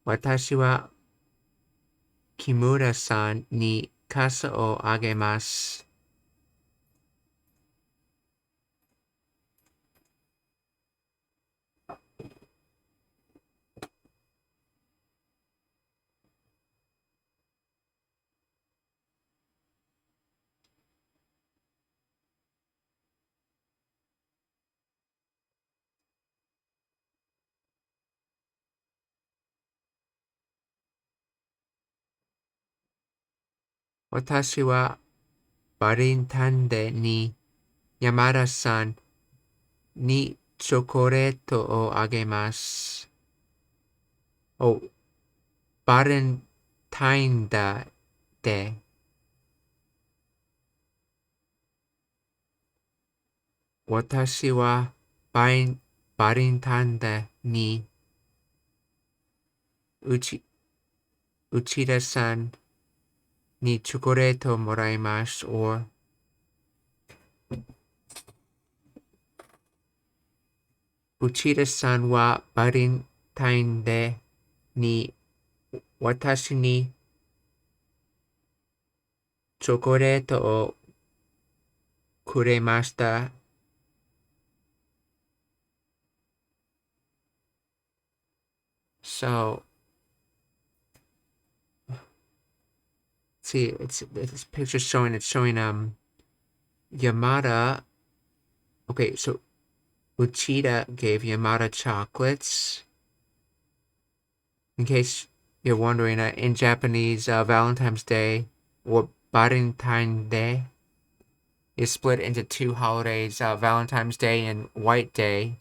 watashi wa Kimura-san ni kasa o agemasu. Watashi wa barintande ni Yamada-san ni chocolate o agemasu. Oh, Valentine de. Watashi wa Valentine ni Uchida-san ni chocolate o moraimasu, or Uchida-san wa Valentine de ni watashi ni chocolate o kuremashita. So, see, this picture showing Yamada. Okay, so Uchida gave Yamada chocolates. In case you're wondering, in Japanese, Valentine's Day or Valentine Day is split into two holidays: Valentine's Day and White Day.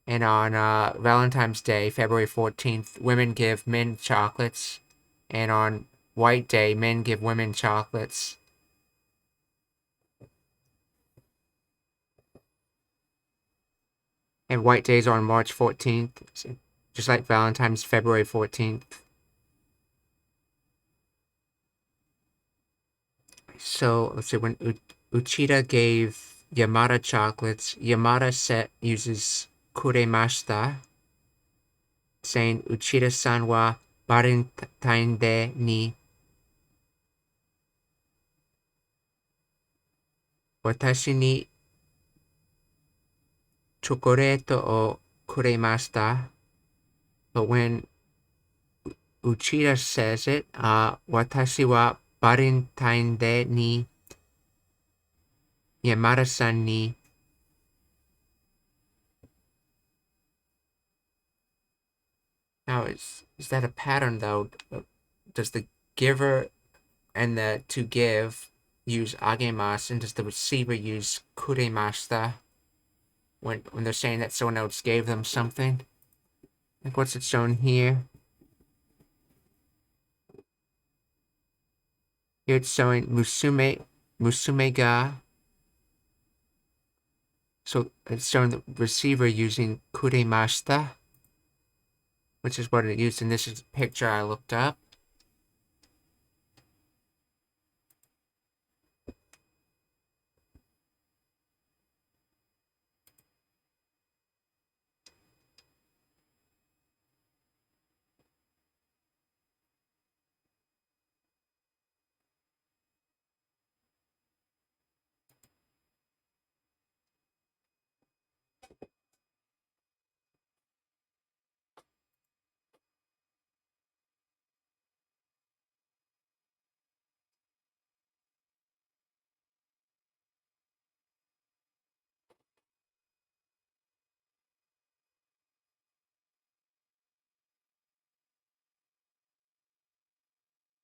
And on Valentine's Day, February 14th, women give men chocolates. And on White Day, men give women chocolates. And White Days are on March 14th, just like Valentine's, February 14th. So, let's see, when Uchida gave Yamada chocolates, Yamada uses kuremashita, saying Uchida-san wa Valentine de ni watashi ni chocolate o kuremashita. But when Uchida says it, watashi wa Valentine de ni Yamada-san ni. Now, is that a pattern, though? Does the giver and the to give use agemasu, and does the receiver use kuremashita when they're saying that someone else gave them something? Like, what's it shown here? Here it's showing musume ga. So it's showing the receiver using kuremashita, which is what it used in this picture I looked up.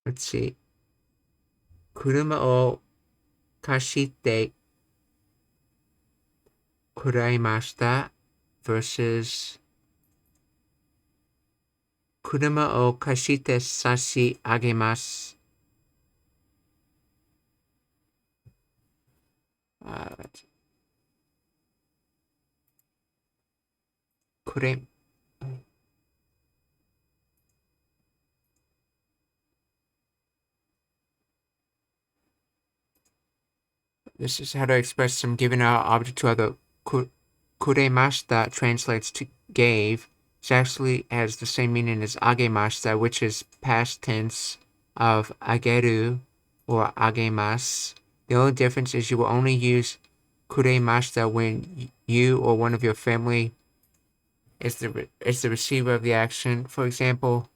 Let's see. Kuruma o kashite kuraimashita versus kuruma o kashite sashi agemasu. Kure. This is how to express some given object to other. Kuremashita translates to gave. It actually has the same meaning as agemashita, which is past tense of ageru or agemasu. The only difference is you will only use kuremashita when you or one of your family is the receiver of the action. For example,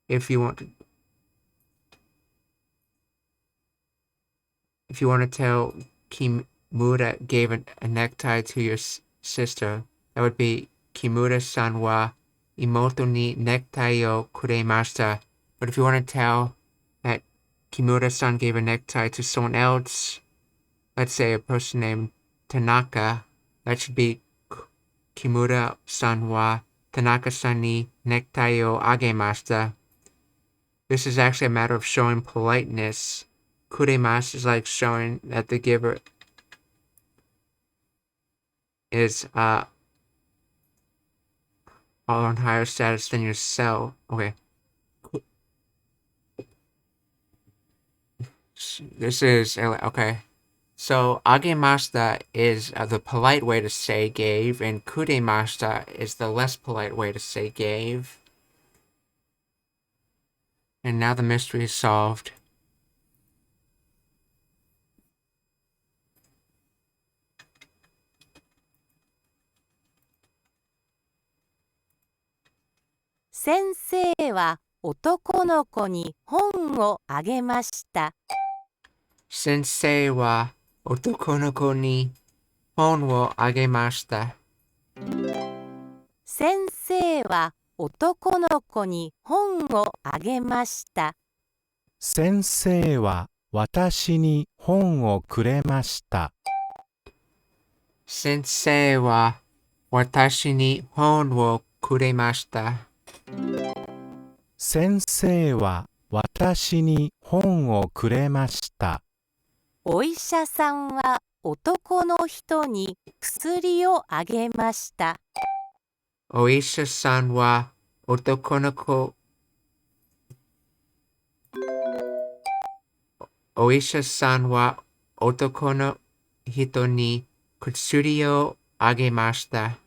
if you want to tell Kimura gave a necktie to your sister, that would be Kimura-san wa imoto ni necktie o kuremashita. But if you want to tell that Kimura-san gave a necktie to someone else, let's say a person named Tanaka, that should be Kimura-san wa Tanaka-san ni necktie o agemashita. This is actually a matter of showing politeness. Kuremasu is like showing that the giver is on higher status than yourself. Okay. This is okay. So agemashita is the polite way to say gave, and kuremashita is the less polite way to say gave. And now the mystery is solved.先生は男の子に本をあげました。先生は男の子に本をあげました。先生は男の子に本をあげました。先生は私に本をくれました。先生は私に本をくれました。先生は私に本をくれました。お医者さんは男の人に薬をあげました。お医者さんは男の子お医者さんは男の人に薬をあげました。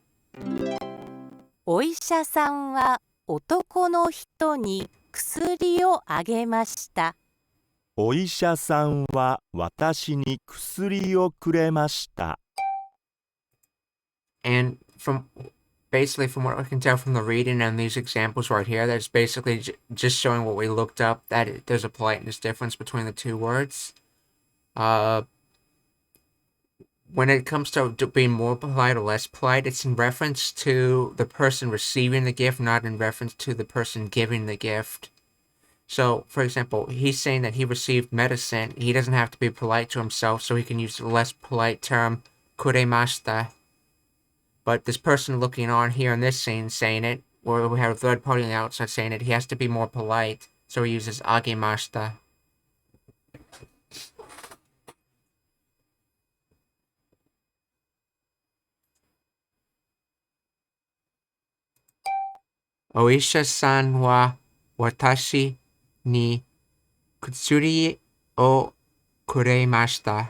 お医者さんは男の人に薬をあげました。お医者さんは私に薬をくれました。And basically from what I can tell from the reading and these examples right here, that's basically just showing what we looked up, that there's a politeness difference between the two words. When it comes to being more polite or less polite, it's in reference to the person receiving the gift, not in reference to the person giving the gift. So, for example, he's saying that he received medicine. He doesn't have to be polite to himself, so he can use the less polite term, kuremashita. But this person looking on here in this scene saying it, or we have a third party on the outside saying it, he has to be more polite, so he uses agemashita. Oisha-san wa watashi ni kutsuri o kuremashita.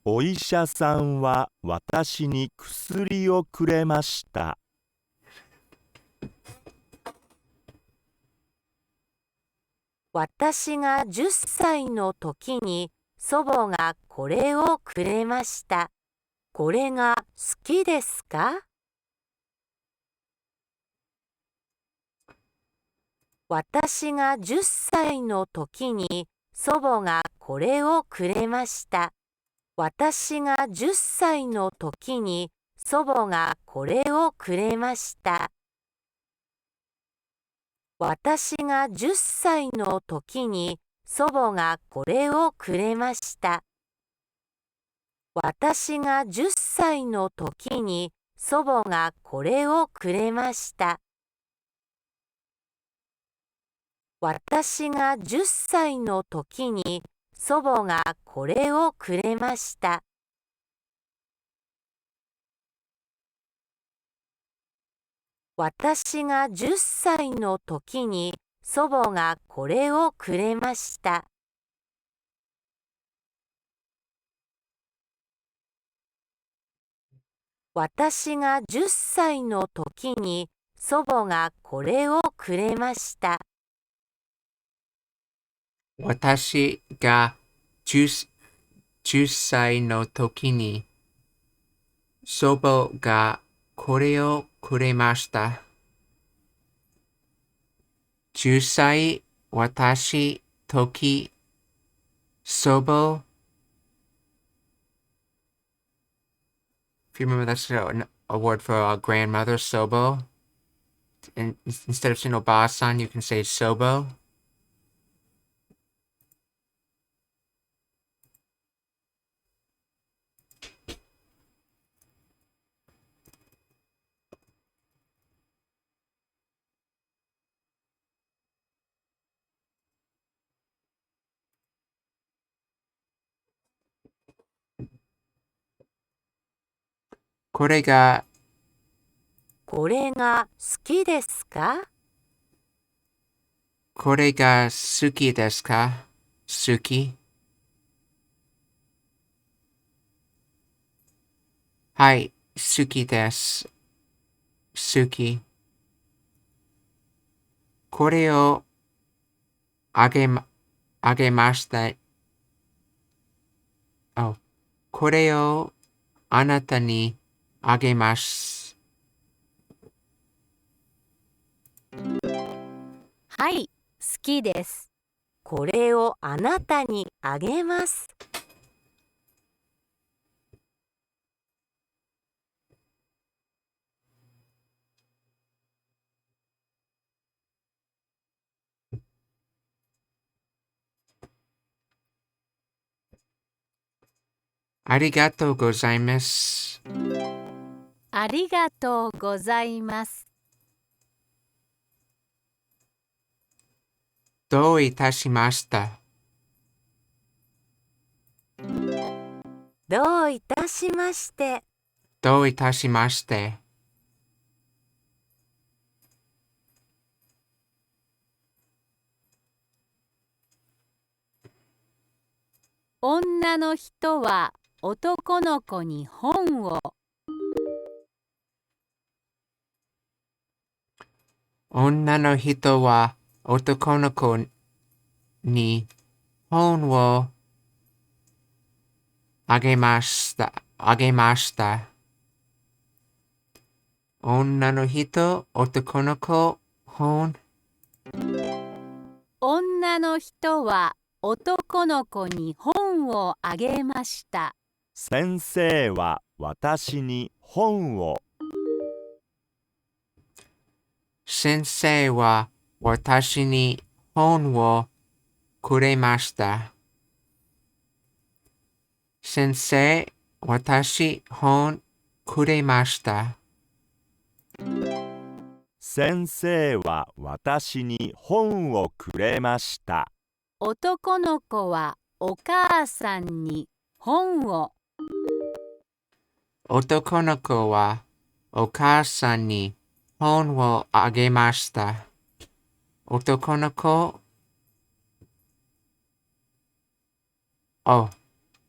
お医者さんは私に薬をくれました。私が10歳の時に祖母がこれをくれました。これが好きですか？私が10歳の時に祖母がこれをくれました。私が10歳の時に祖母がこれをくれました。私が10歳の時に祖母がこれをくれました。私が10歳の時に祖母がこれをくれました。私が10歳の時に祖母がこれをくれました。私が10歳の時に祖母がこれをくれました。私が10歳の時に祖母がこれをくれました。私が10歳の時に祖母がこれをくれました。10歳、私、時、祖母。If you remember, that's a word for a grandmother, sobo. And instead of saying oba-san, you can say sobo. これがこれが好きですか？これが好きですか？好き。はい、好きです。好き。これをあげました。これをあなたにあげます。はい、好きです。これをあなたにあげます。ありがとうございます。ありがとうございます。どういたしました。どういたしまして。どういたしまして。女の人は男の子に本を。女の人は男の子に本をあげました。あげました。女の人、男の子、本。女の人は男の子に本をあげました。先生は私に本を。先生は私に本をくれました。先生、私本くれました。先生は私に本をくれました。男の子はお母さんに本を。男の子はお母さんに本をあげました。男の子、お、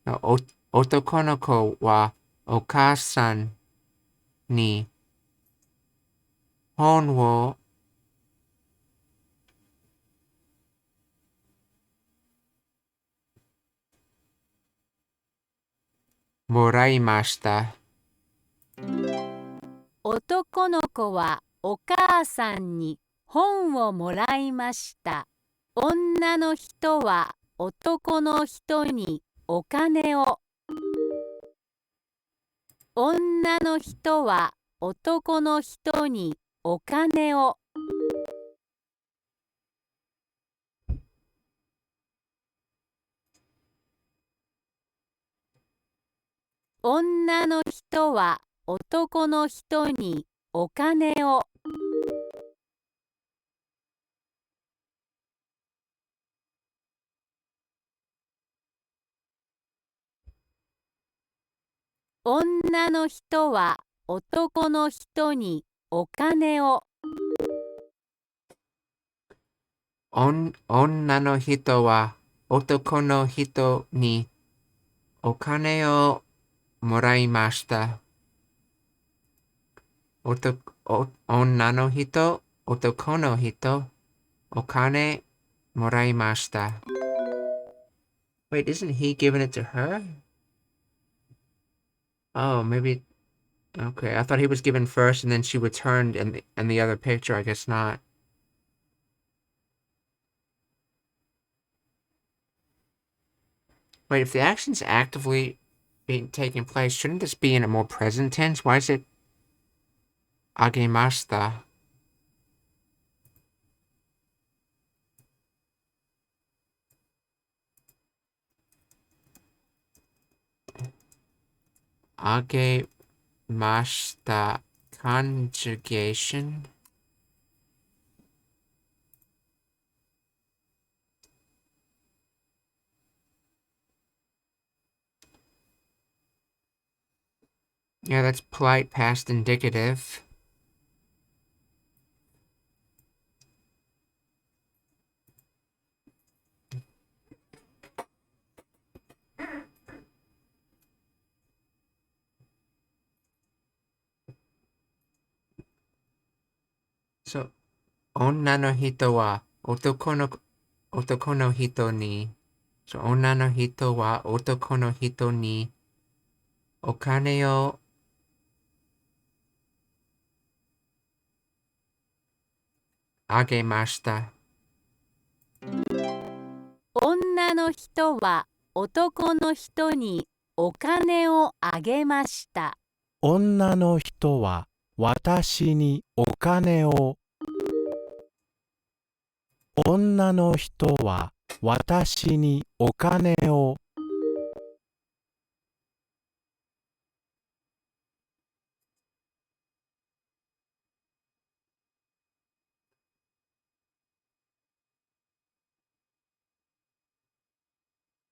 お男の子はお母さんに本をもらいました。男の子はお母さんに本をもらいました。女の人は男の人にお金を。女の人は男の人にお金を。女の人は男の人にお金を。女の人は男の人にお金を。女の人は男の人にお金をもらいました。女の人、男の人、お金もらいました。Wait, isn't he giving it to her? Oh, maybe. Okay, I thought he was given first and then she returned and the other picture. I guess not. Wait, if the action's actively being taking place, shouldn't this be in a more present tense? Why is it agemashita? Agemashita conjugation. Yeah, that's polite past indicative. So, 女の人は男の人に、so, 女の人は男の人にお金をあげました。女の人は男の人にお金をあげました。女の人は私にお金を。女の人は私にお金を。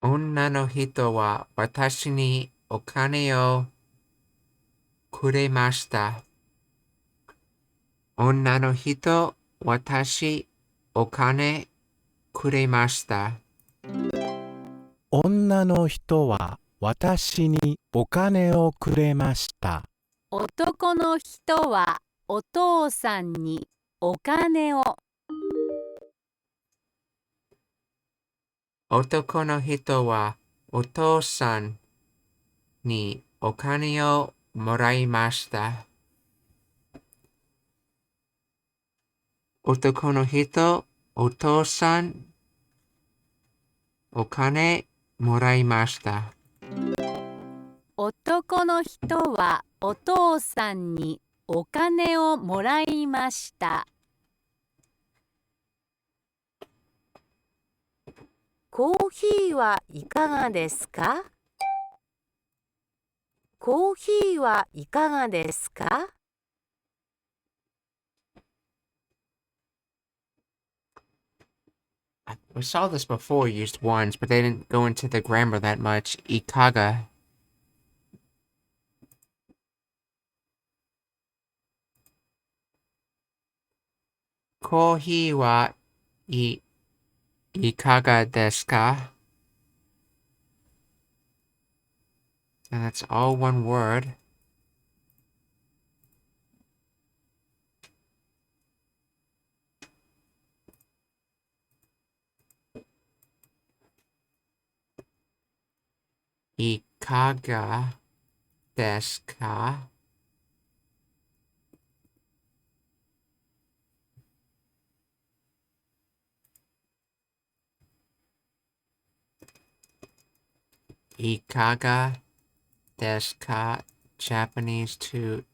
女の人は私にお金をくれました。女の人、私、お金くれました。女の人は私にお金をくれました。男の人はお父さんにお金を。男の人はお父さんにお金をもらいました。男の人、お父さん、お金もらいました。男の人はお父さんにお金をもらいました。コーヒーはいかがですか？コーヒーはいかがですか？We saw this before used once, but they didn't go into the grammar that much. Ikaga. Kohi wa ikaga desu ka? And that's all one word. Ikaga desu ka? Ikaga desu ka? Japanese to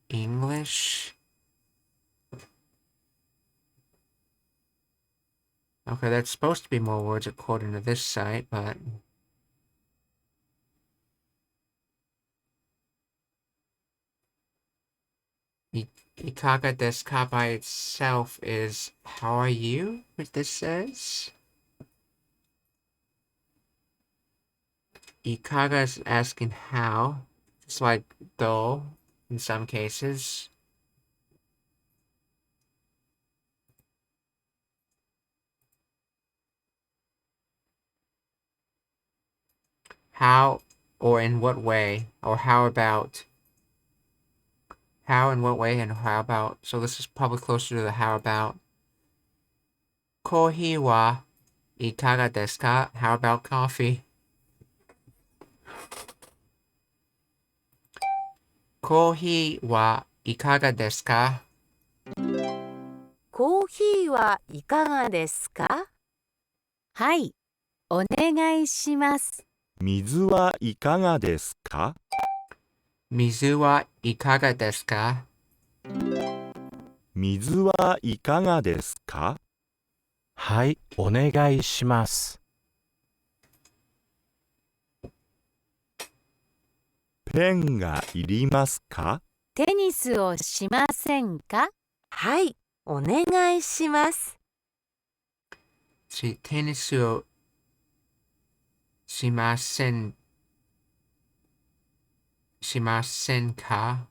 English? Okay, that's supposed to be more words according to this site, but... Ikaga desu ka by itself is how are you, what this says? Ikaga is asking how, just like do in some cases. How or in what way, or how about. How in what way and how about. So this is probably closer to the how about. Kohi wa ikaga desu ka? How about coffee? Kohi wa ikaga desu ka? コーヒーはいかがですか？はい、お願いします。水はいかがですか？水はいかがですか？水はいかがですか？はい、お願いします。ペンがいりますか？テニスをしませんか？はい、お願いします。テニスをしません shimasen ka?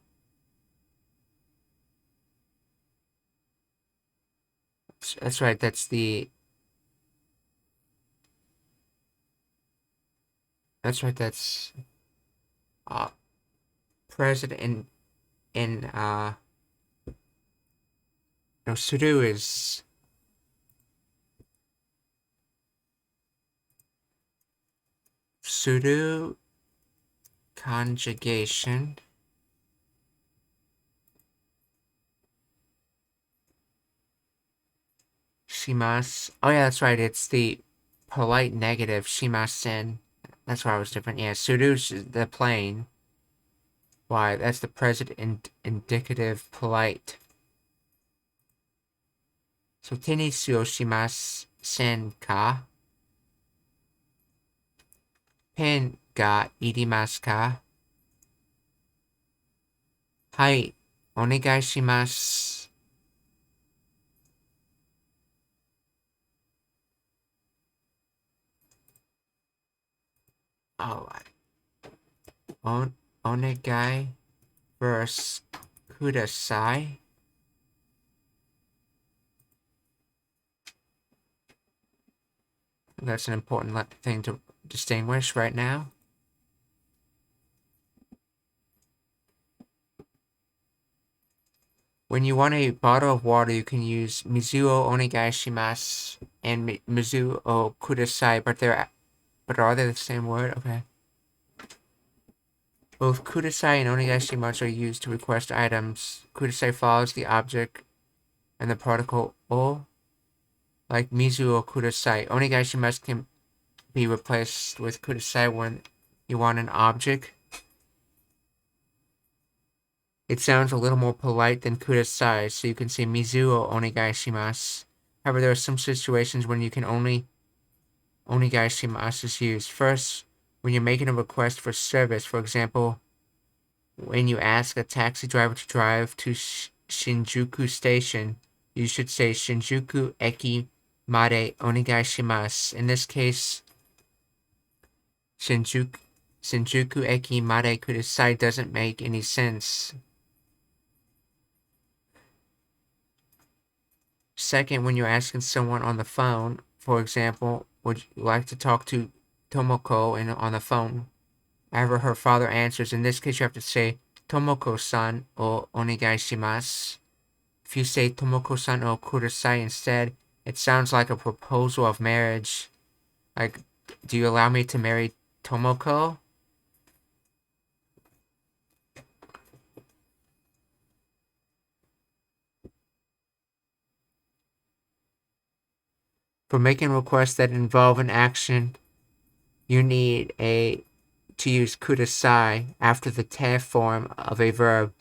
That's right, that's present in no, suru is suru conjugation. Shimas. Oh yeah, that's right. It's the polite negative shimasen. That's why I was different. Yeah, suru's the plain. Why? That's the present indicative polite. So tenisio shimasen ka? Pen ga irimasu ka? Hai, onegai shimasu. Oh, onegai versus kudasai. That's an important thing to distinguish right now. When you want a bottle of water, you can use mizu o onegai shimasu and mizu o kudasai, but are they the same word? Okay. Both kudasai and onegai shimasu are used to request items. Kudasai follows the object and the particle o, like mizu o kudasai. Onegai shimasu can be replaced with kudasai when you want an object. It sounds a little more polite than kudasai, so you can say mizu o onegai shimasu. However, there are some situations when you can only onegai shimasu is used. First, when you're making a request for service, for example, when you ask a taxi driver to drive to Shinjuku Station, you should say Shinjuku Eki Made Onegai Shimasu. In this case, Shinjuku Eki Made Kudasai doesn't make any sense. Second, when you're asking someone on the phone, for example, would you like to talk to Tomoko on the phone? However, her father answers. In this case, you have to say Tomoko-san o onegai shimasu. If you say Tomoko-san o kudasai instead, it sounds like a proposal of marriage. Like, do you allow me to marry Tomoko? For making requests that involve an action, you need to use kudasai after the te form of a verb.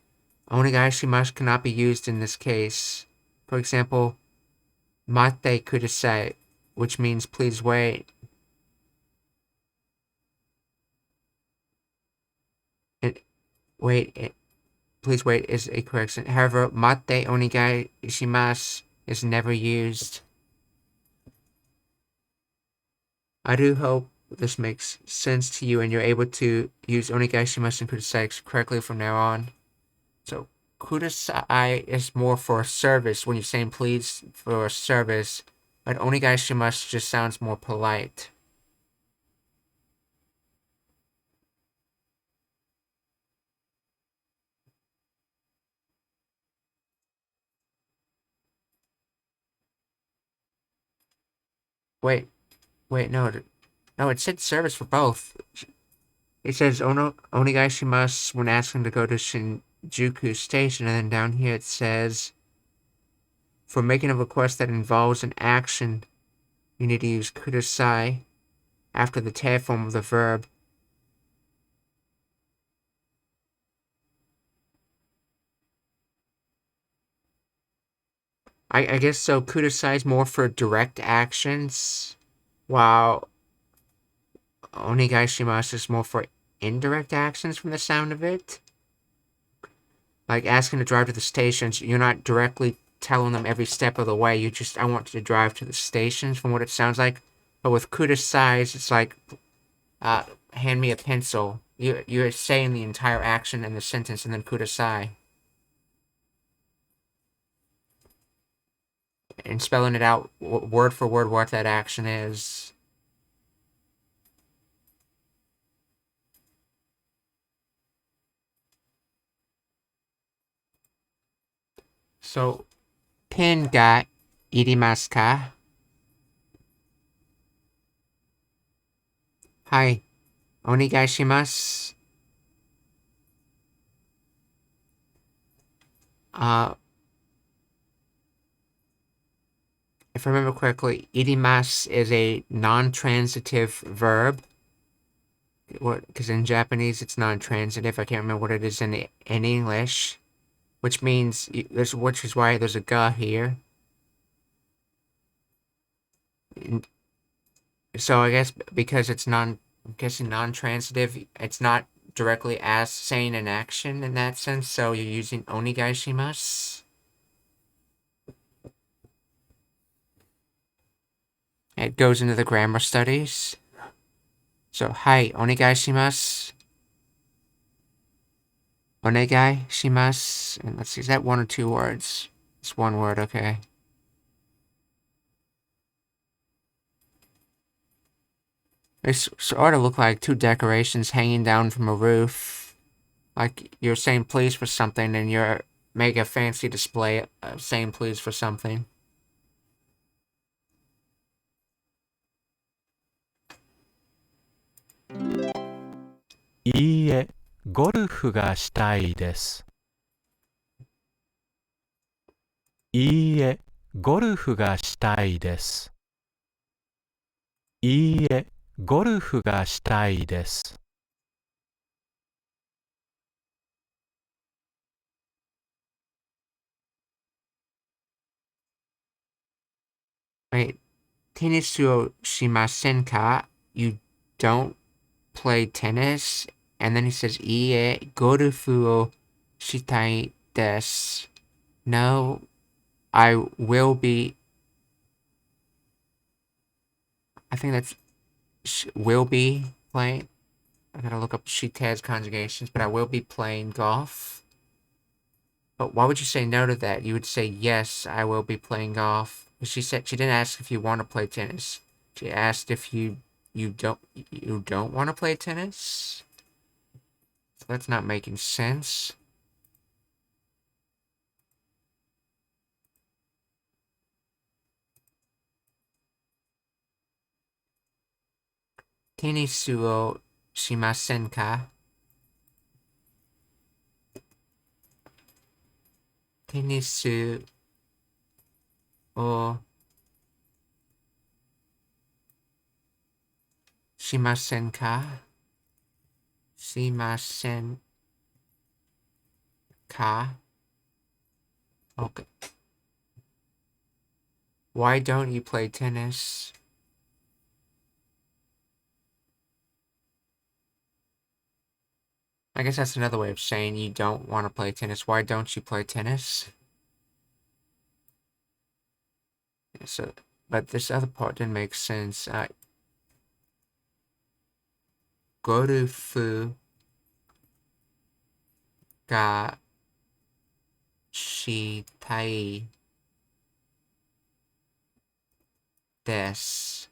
Onegai shimasu cannot be used in this case. For example, mate kudasai, which means please wait. Please wait is a correction. However, mate onegai shimasu is never used. I do hope this makes sense to you and you're able to use onegai shimasu and kudasai correctly from now on. So, kudasai is more for service when you're saying please for service, but onegai shimasu just sounds more polite. Wait, no, it said service for both. It says onegai shimasu when asking to go to Shinjuku Station, and then down here it says, for making a request that involves an action, you need to use kudasai after the te form of the verb. I guess so. Kudasai is more for direct actions, while onegai shimasu is more for indirect actions from the sound of it. Like asking to drive to the stations, you're not directly telling them every step of the way. I want you to drive to the stations from what it sounds like. But with kudasai, it's like, hand me a pencil. You're saying the entire action in the sentence and then kudasai. And spelling it out word for word what that action is. So, pen ga irimasu ka? Hai, onegai shimasu. If I remember correctly, irimasu is a non-transitive verb. Because in Japanese it's non-transitive. I can't remember what it is in English, which means which is why there's a ga here. So I guess because it's I'm guessing non-transitive, it's not directly as saying an action in that sense. So you're using onegai shimasu. It goes into the grammar studies. So, hai, onegai shimasu. Onegai shimasu. And let's see, is that one or two words? It's one word, okay. They sort of look like two decorations hanging down from a roof. Like you're saying please for something and you're making a fancy display of saying please for something. いいえ、ゴルフがしたいです。いいえ、ゴルフがしたいです。いいえ、ゴルフがしたいです。Wait, tennis o shimasen ka? You don't play tennis? And then he says, Ie gorufu o shitai desu. No, I will be. I think that's will be playing. I gotta look up shite's conjugations, but I will be playing golf. But why would you say no to that? You would say, yes, I will be playing golf. She said she didn't ask if you want to play tennis. She asked if you don't want to play tennis. So that's not making sense. Tenisu o shimasen ka? Tenisu o shimasen ka? Shimasen ka? Okay. Why don't you play tennis? I guess that's another way of saying you don't want to play tennis. Why don't you play tennis? So, but this other part didn't make sense. Gorufu ga shitai desu.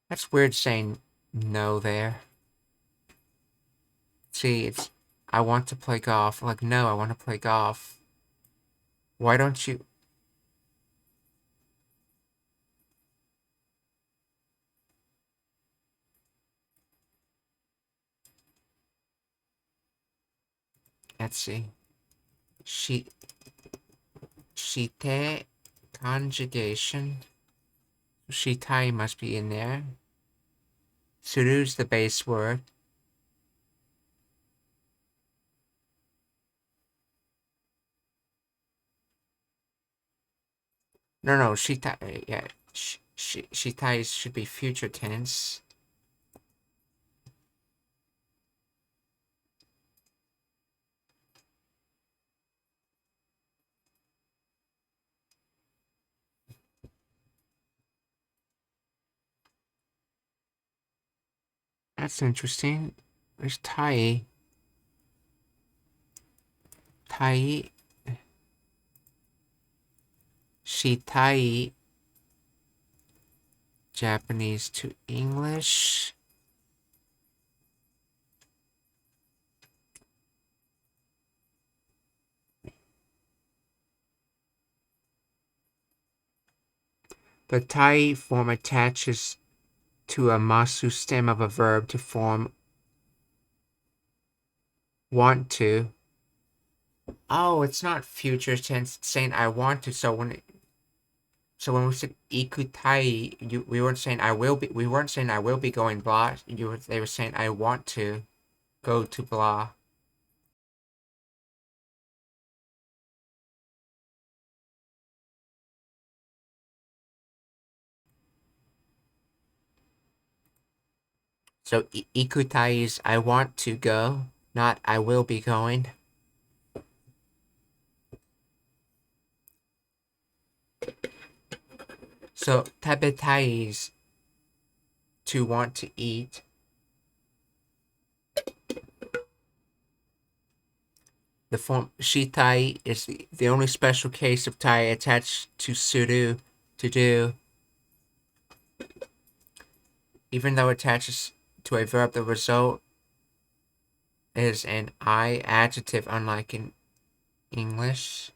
That's weird saying no there. See, it's I want to play golf. Like, no, I want to play golf. Why don't you? Let's see. Shite conjugation. Shitai must be in there. Suru's the base word. No, shitai. Yeah, shitai should be future tense. That's interesting. There's Tai. Tai. Shitai. Japanese to English. The Tai form attaches to a masu stem of a verb to form want to. Oh, it's not future tense. It's saying I want to. So when we said ikutai, we weren't saying I will be. We weren't saying I will be going blah. They were saying I want to go to blah. So ikutai is I want to go, not I will be going. So tabetai is to want to eat. The form shitai is the only special case of tai attached to suru, to do. Even though it attaches to a verb, the result is an I adjective, unlike in English.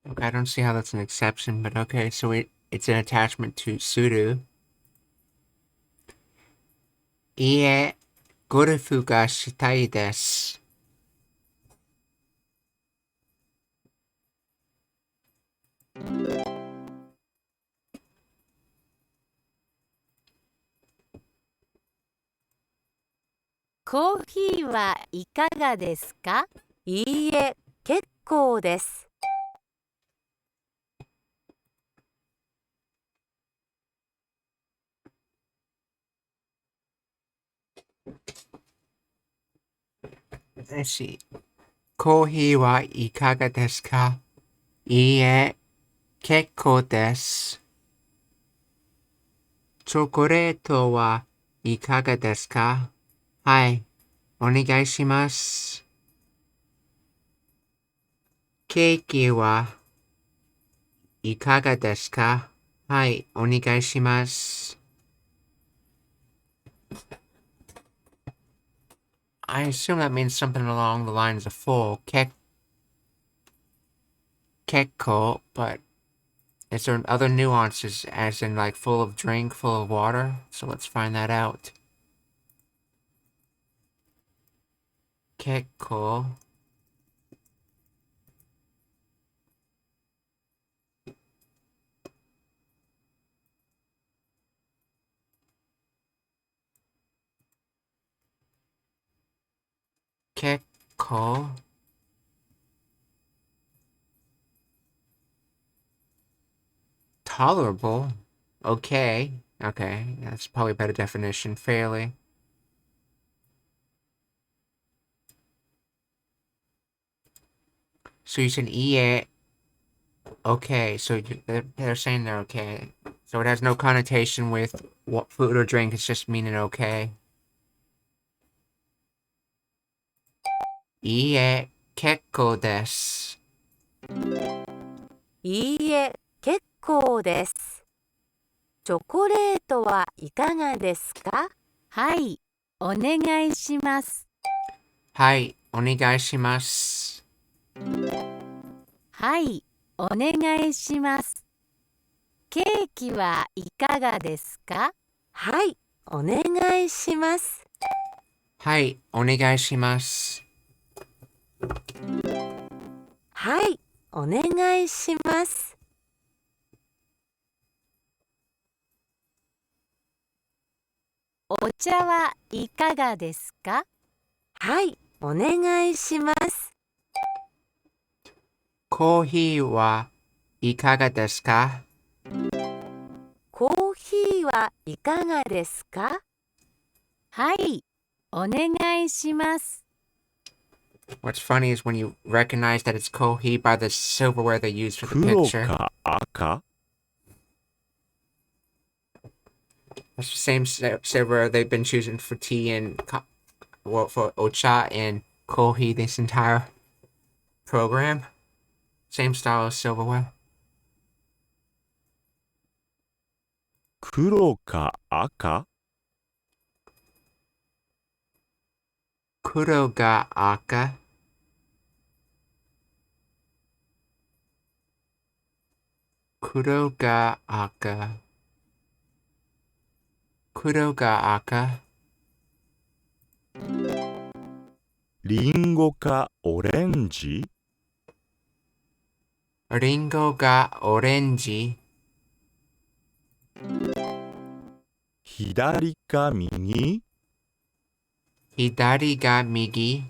Okay, I don't see how that's an exception, but okay, so it's an attachment to suru. Ie, gorufu ga shitai desu.コーヒーはいかがですか？いいえ、結構です。Let's see. コーヒーはいかがですか？いいえ、結構です。チョコレートはいかがですか？はい、お願いします。ケーキはいかがですか？はい、お願いします。I assume that means something along the lines of full, kekko, but is there other nuances, as in like full of drink, full of water? So let's find that out. Kekko. Kekko. Tolerable. Okay. Okay, that's probably a better definition. Fairly. So you said ie. Okay, so they're saying they're okay. So it has no connotation with what food or drink. It's just meaning okay. Ie, kekko desu. いいえ、結構です。チョコレートはいかがですか？はい、お願いします。はい、お願いします。はい、お願いします。ケーキはいかがですか？はい、お願いします。はい、お願いします。はい、お願いします。お茶はいかがですか？はい、お願いします。コーヒーはいかがですか？コーヒーはいかがですか？はい、お願いします。What's funny is when you recognize that it's kohi by the silverware they used for the 黒 picture. か赤 That's the same silverware they've been choosing for tea and for ocha and kohi this entire program. Same style of silverware. 黒か赤 Kuro ga aka. Kuro ga aka. Kuro ga aka. リンゴかオレンジ Ringo ga orenji. 左か右 Hidari ga migi.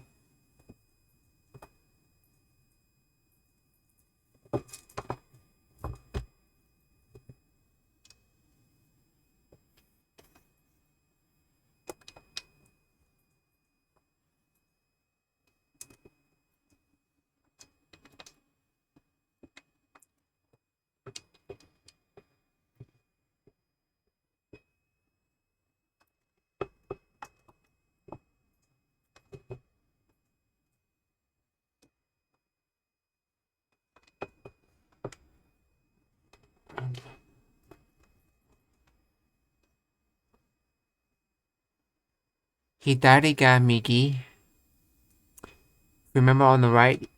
Hidari ga migi. Remember on the right,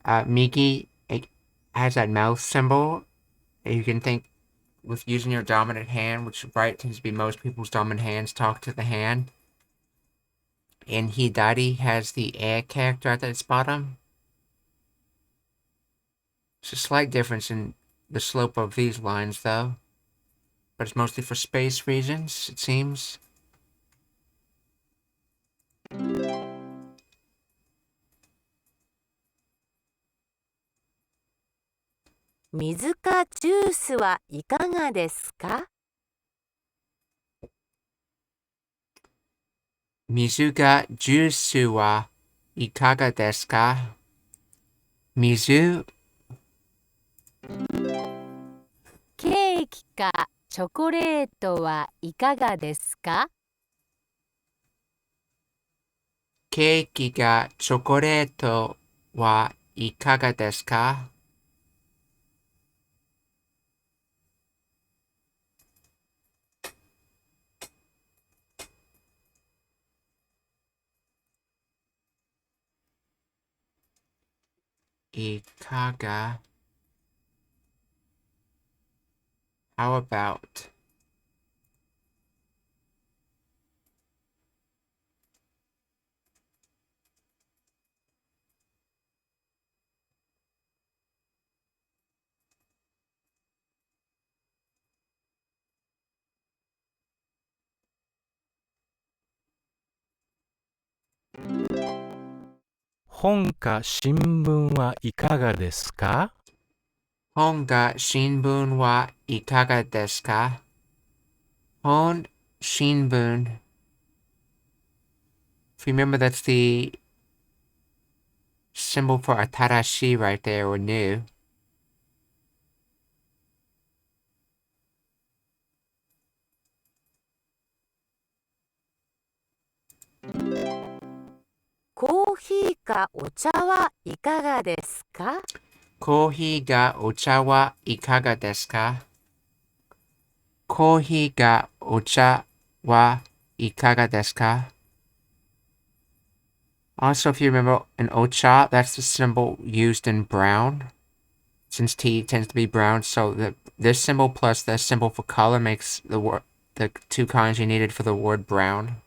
migi, it has that mouth symbol. You can think with using your dominant hand, which right tends to be most people's dominant hands, talk to the hand. And hidari has the air character at its bottom. It's a slight difference in the slope of these lines, though. But it's mostly for space reasons, it seems. 水かジュースはいかがですか？水がジュースはいかがですか？水、ケーキかチョコレートはいかがですか？ケーキがチョコレートはいかがですか？いかが How about 本か新聞はいかがですか？本が新聞はいかがですか？本、新聞 If you remember, that's the symbol for atarashi right there, or new. コーヒーかお茶はいかがですか？コーヒーがお茶はいかがですか？コーヒーがお茶はいかがですか？ Also, if you remember an ocha, that's the symbol used in brown. Since tea tends to be brown, so this symbol plus the symbol for color makes the two kanji needed for the word brown.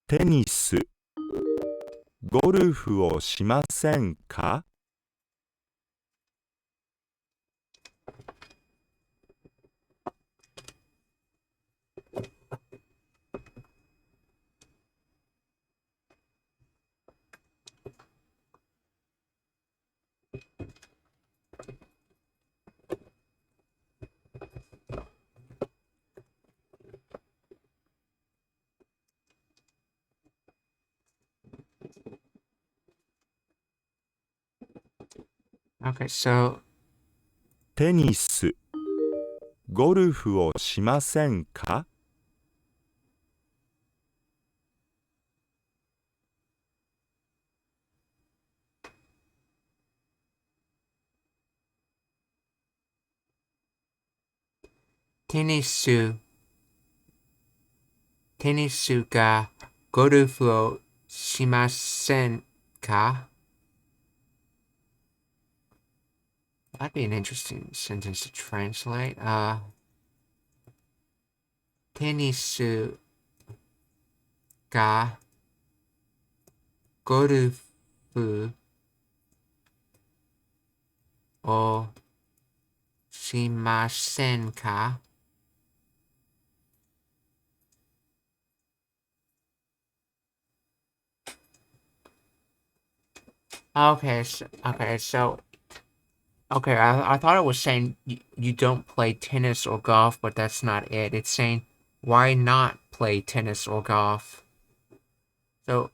テニスゴルフをしませんか Okay, so テニス、ゴルフをしませんか？テニスがゴルフをしませんか? That'd be an interesting sentence to translate. テニスがゴルフをしませんか? Okay, I thought it was saying you don't play tennis or golf, but that's not it. It's saying why not play tennis or golf? So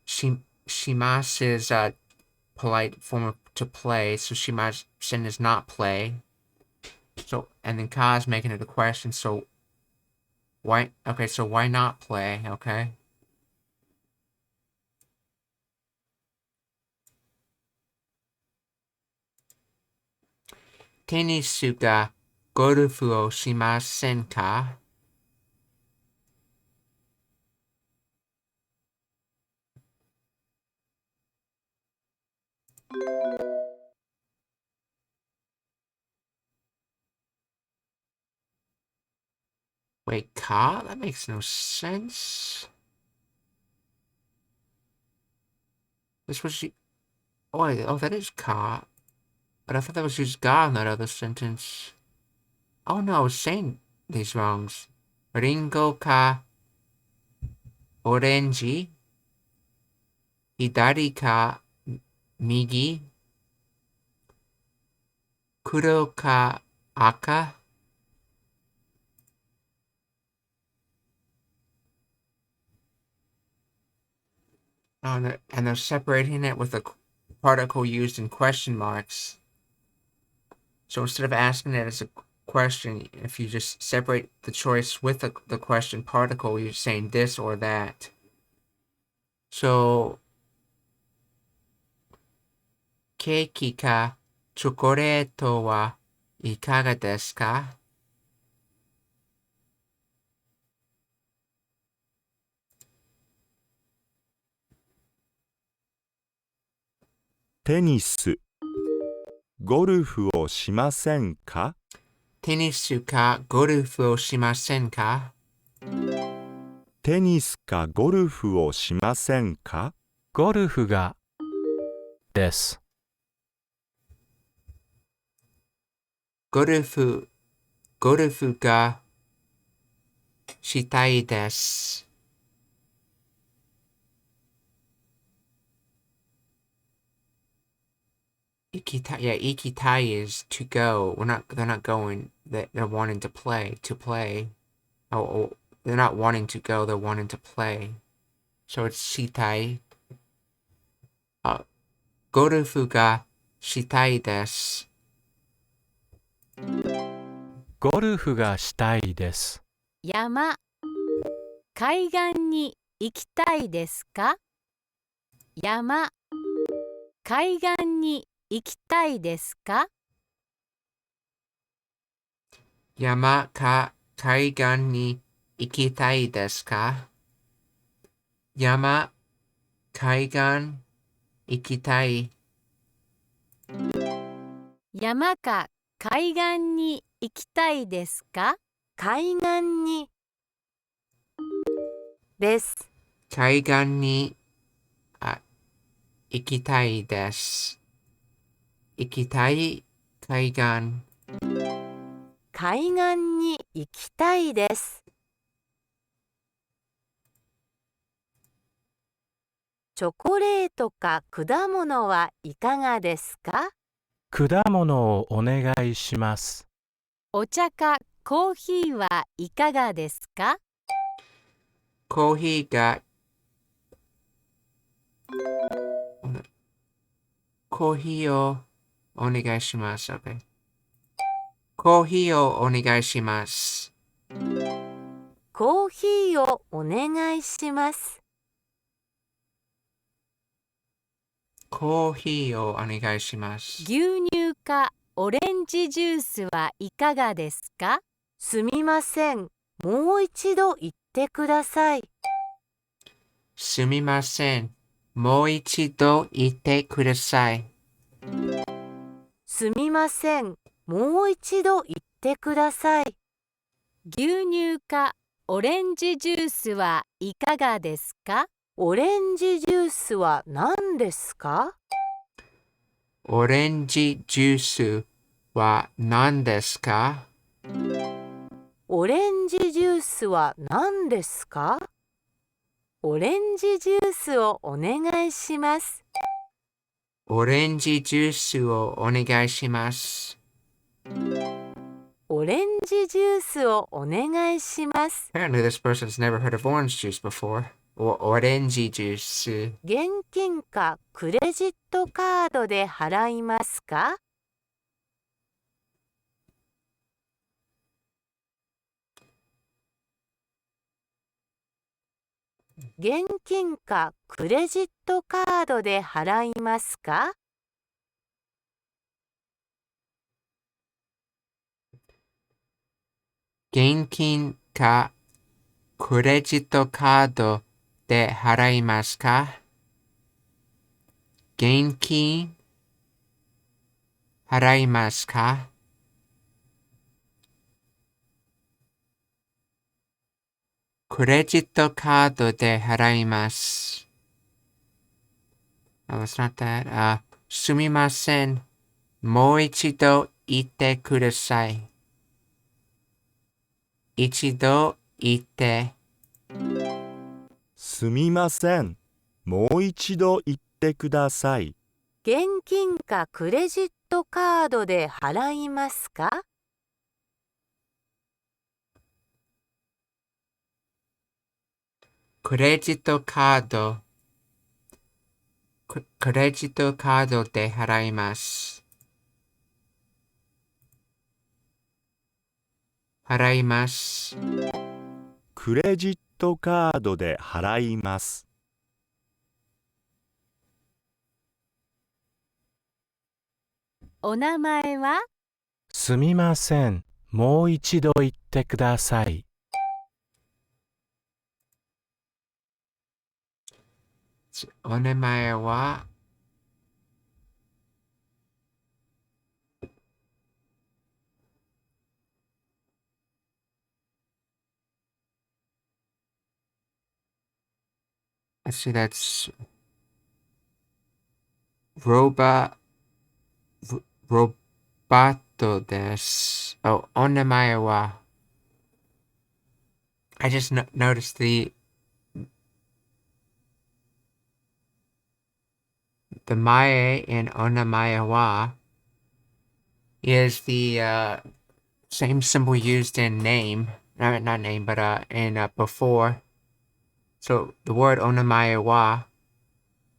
shimasu is a polite form of to play, so shimasen is not play. So and then ka is making it a question, so why not play, okay? Tennis ga gorufu o shimasen ka? Wait, ka? That makes no sense. This was oh, that is ka. But I thought that was just ga in that other sentence. Oh no, I was saying these wrongs. Ringo ka orange. Hidari ka migi. Kuro ka aka. Oh, and they're separating it with a particle used in question marks. So instead of asking it as a question, if you just separate the choice with the question particle, you're saying this or that. So, ケーキかチョコレートはいかがですか? テニス、ゴルフをしませんか？テニスかゴルフをしませんか? テニスかゴルフをしませんか？ゴルフがです。ゴルフがしたいです。行きたい is to go. They're not going. They're wanting to play. They're not wanting to go. They're wanting to play. So it's したい。ゴルフがしたいです。ゴルフがしたいです。山、海岸に行きたいですか？山、海岸に行きたいですか？山か海岸に行きたいですか？山、海岸、行きたい。山か海岸に行きたいですか？海岸にです。海岸に行きたいです。行きたい海岸。海岸に行きたいです。チョコレートか果物はいかがですか？果物をお願いします。お茶かコーヒーはいかがですか？コーヒーがコーヒーをお願いします。Okay. コーヒーをお願いします。コーヒーをお願いします。コーヒーをお願いします。牛乳かオレンジジュースはいかがですか？すみません。もう一度言ってください。すみません。もう一度言ってください。すみません。もう一度言ってください。牛乳かオレンジジュースはいかがですか？オレンジジュースは何ですか？オレンジジュースは何ですか？オレンジジュースは何ですか？オレンジジュースをお願いします。オレンジジュースをお願いします。オレンジジュースをお願いします。Apparently this person's never heard of orange juice before. オレンジジュース。現金かクレジットカードで払いますか？現金かクレジットカードで払いますか？現金かクレジットカードで払いますか？現金払いますか？クレジットカードで払います。Oh, it's not that. すみません。もう一度言ってください。一度言って。すみません。もう一度言ってください。現金かクレジットカードで払いますか？クレジットカード。クレジットカードで払います。払います。クレジットカードで払います。お名前は？すみません。もう一度言ってください。お名前はLet's see, that's ロバットです。お名前はI just noticed the mae in お名前は is the same symbol used in name, not name, but in before. So the word onamae wa,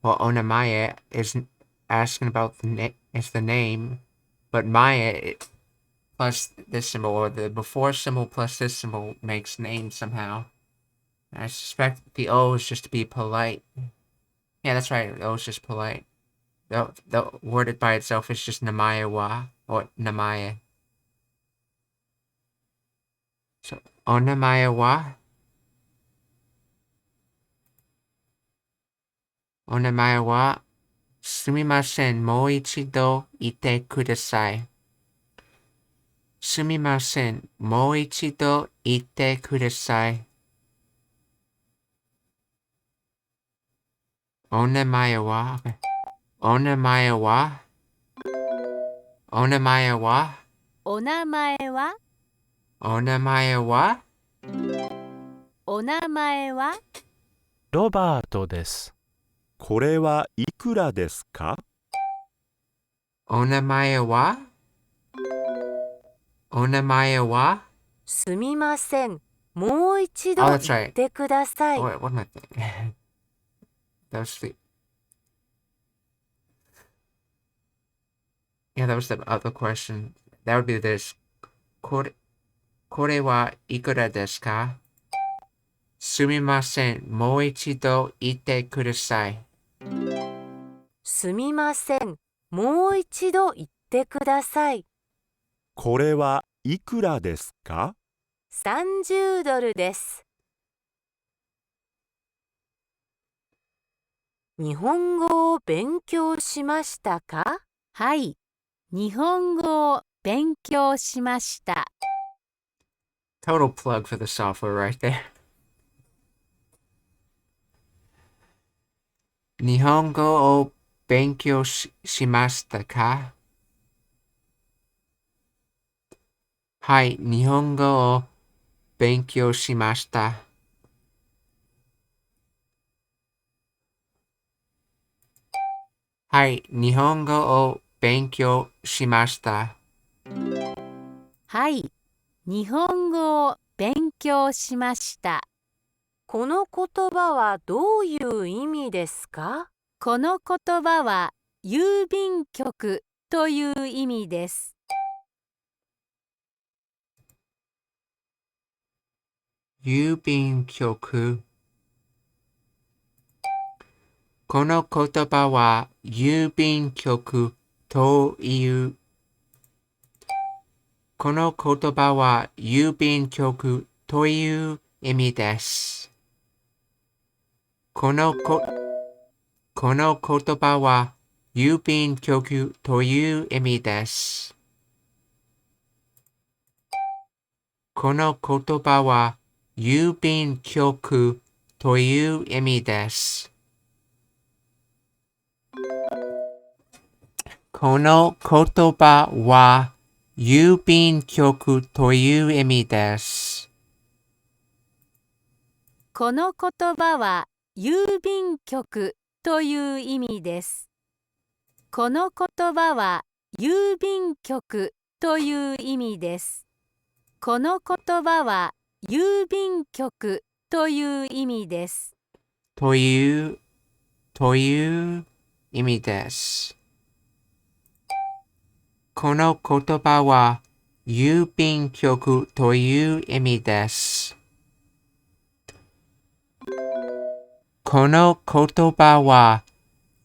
well, onamae is asking about is the name, but maya plus this symbol, or the before symbol plus this symbol makes name somehow. I suspect the O is just to be polite. Yeah, that's right. The O is just polite. The word by itself is just namaya wa, or namaya. So, onamae wa. お名前は、すみません。もう一度言ってください。すみません。もう一度言ってください。お名前は、お名前は、お名前は、お名前は？お名前は、お名前は？ロバートです。これはいくらですか？お名前は、お名前は、すみません。もう一度 Oh, that's 言 right. ってください。 Oh, wait, what am I thinking? That was the... Yeah, that was the other question. That would be this. これはいくらですか？すみません。もう一度言ってください。すみません。もう一度言ってください。これはいくらですか？ 30ドルです。日本語を勉強しましたか？はい、日本語を勉強しました。Total plug for the software right there. 日本語を勉強しましたか？はい、日本語を勉強しました。はい、日本語を勉強しました。はい、日本語を勉強しました。この言葉はどういう意味ですか？この言葉は郵便局という意味です。郵便局。この言葉は郵便局というこの言葉は郵便局という意味です。この言葉は郵便局という意味です。この言葉は郵便局という意味です。この言葉は郵便局という意味です。この言葉は郵便局という意味です。この言葉は郵便局という意味です。この言葉は郵便局という意味です。という意味です。この言葉は郵便局という意味です。この言葉は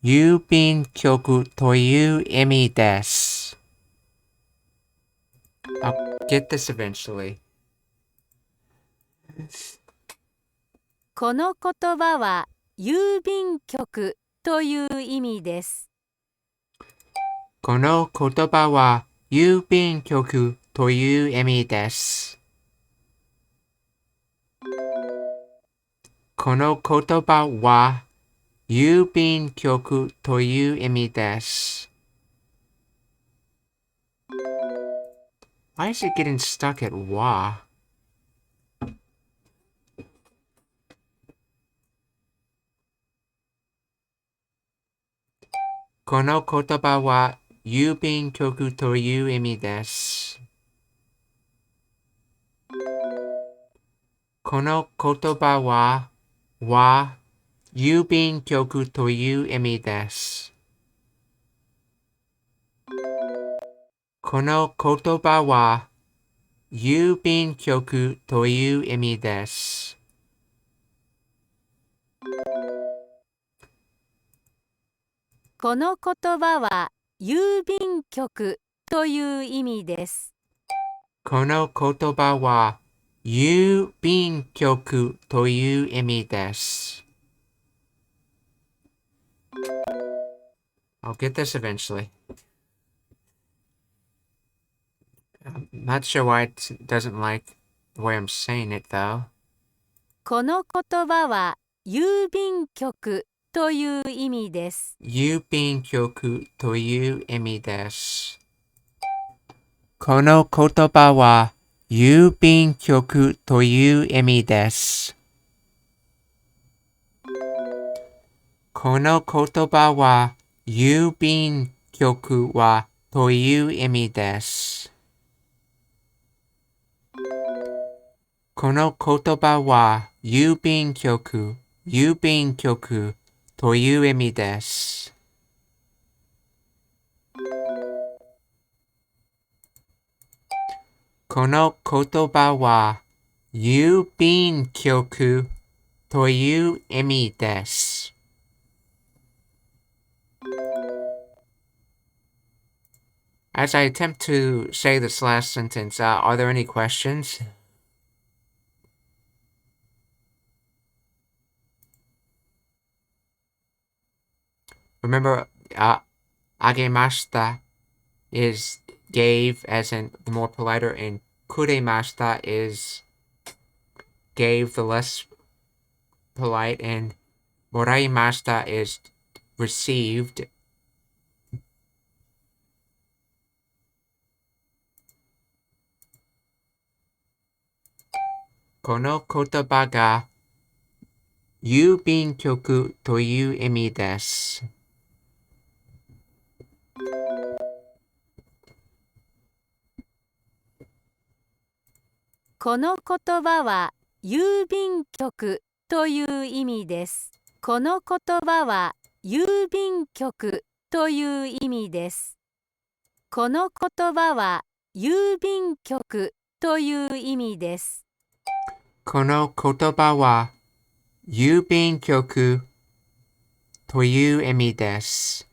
郵便局という意味です。I'll get this eventually. この言葉は郵便局という意味です。この言葉は郵便局という意味です。この言葉は郵便局という意味です。Why is it getting stuck at wa? この言葉は郵便局という意味です。この言葉は郵便局という意味です。この言葉は郵便局という意味です。この言葉は郵便局という意味です。この言葉は郵便局という意味です。I'll get this eventually. I'm not sure why it doesn't like the way I'm saying it though. この言葉は郵便局という意味です。郵便局という意味です。この言葉は郵便局という意味です。この言葉は郵便局はという意味です。この言葉は郵便局という意味です。この言葉は郵便局という意味です。As I attempt to say this last sentence, are there any questions? Remember, あげました is gave, as in the more politer, and くれました is gave, the less polite, and もらいました is received. この言葉が郵便局という意味です。この言葉は郵便局という意味です。この言葉は郵便局という意味です。この言葉は郵便局という意味です。この言葉は郵便局という意味です。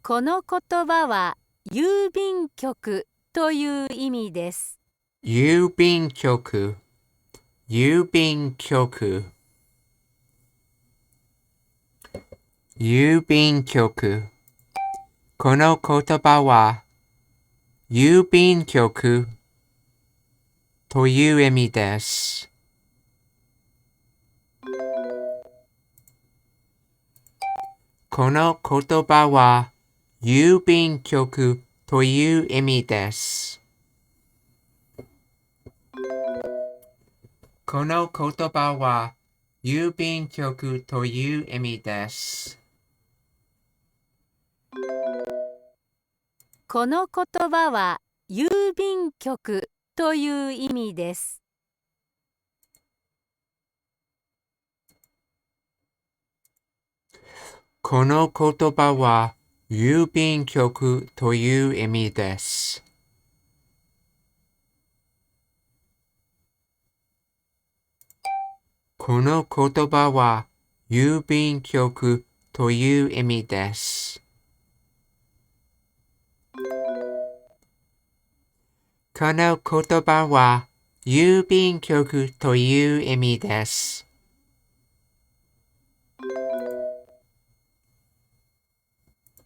この言葉は郵便局という意味です。郵便局、郵便局、郵便局。この言葉は郵便局という意味です。この言葉は郵便局という意味です。この言葉は郵便局という意味です。この言葉は郵便局という意味です。この言葉は郵便局という意味です。この言葉は郵便局という意味です。この言葉は郵便局という意味です。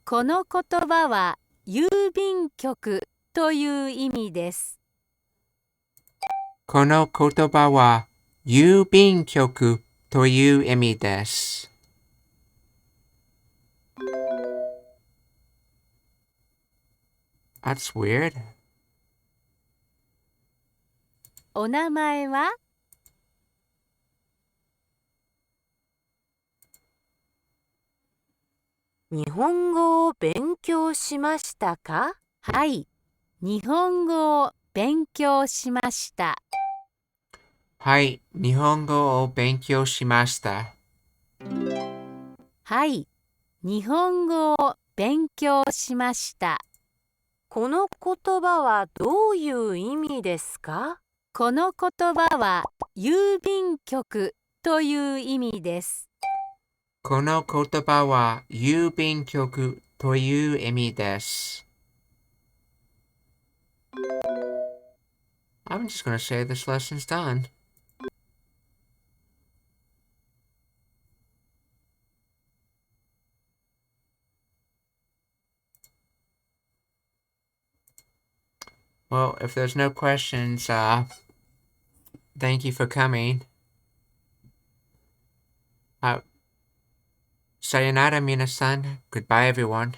この言葉は郵便局という意味です。この言葉は郵便局という意味です。That's weird. お名前は？日本語を勉強しましたか？はい、日本語を勉強しました。はい、日本語を勉強しました。はい、日本語を勉強しました。この言葉はどういう意味ですか？この言葉は郵便局という意味です。この言葉は郵便局という意味です。I'm just going to say this lesson's done. Well, if there's no questions, thank you for coming. Sayonara, minasan. Goodbye, everyone.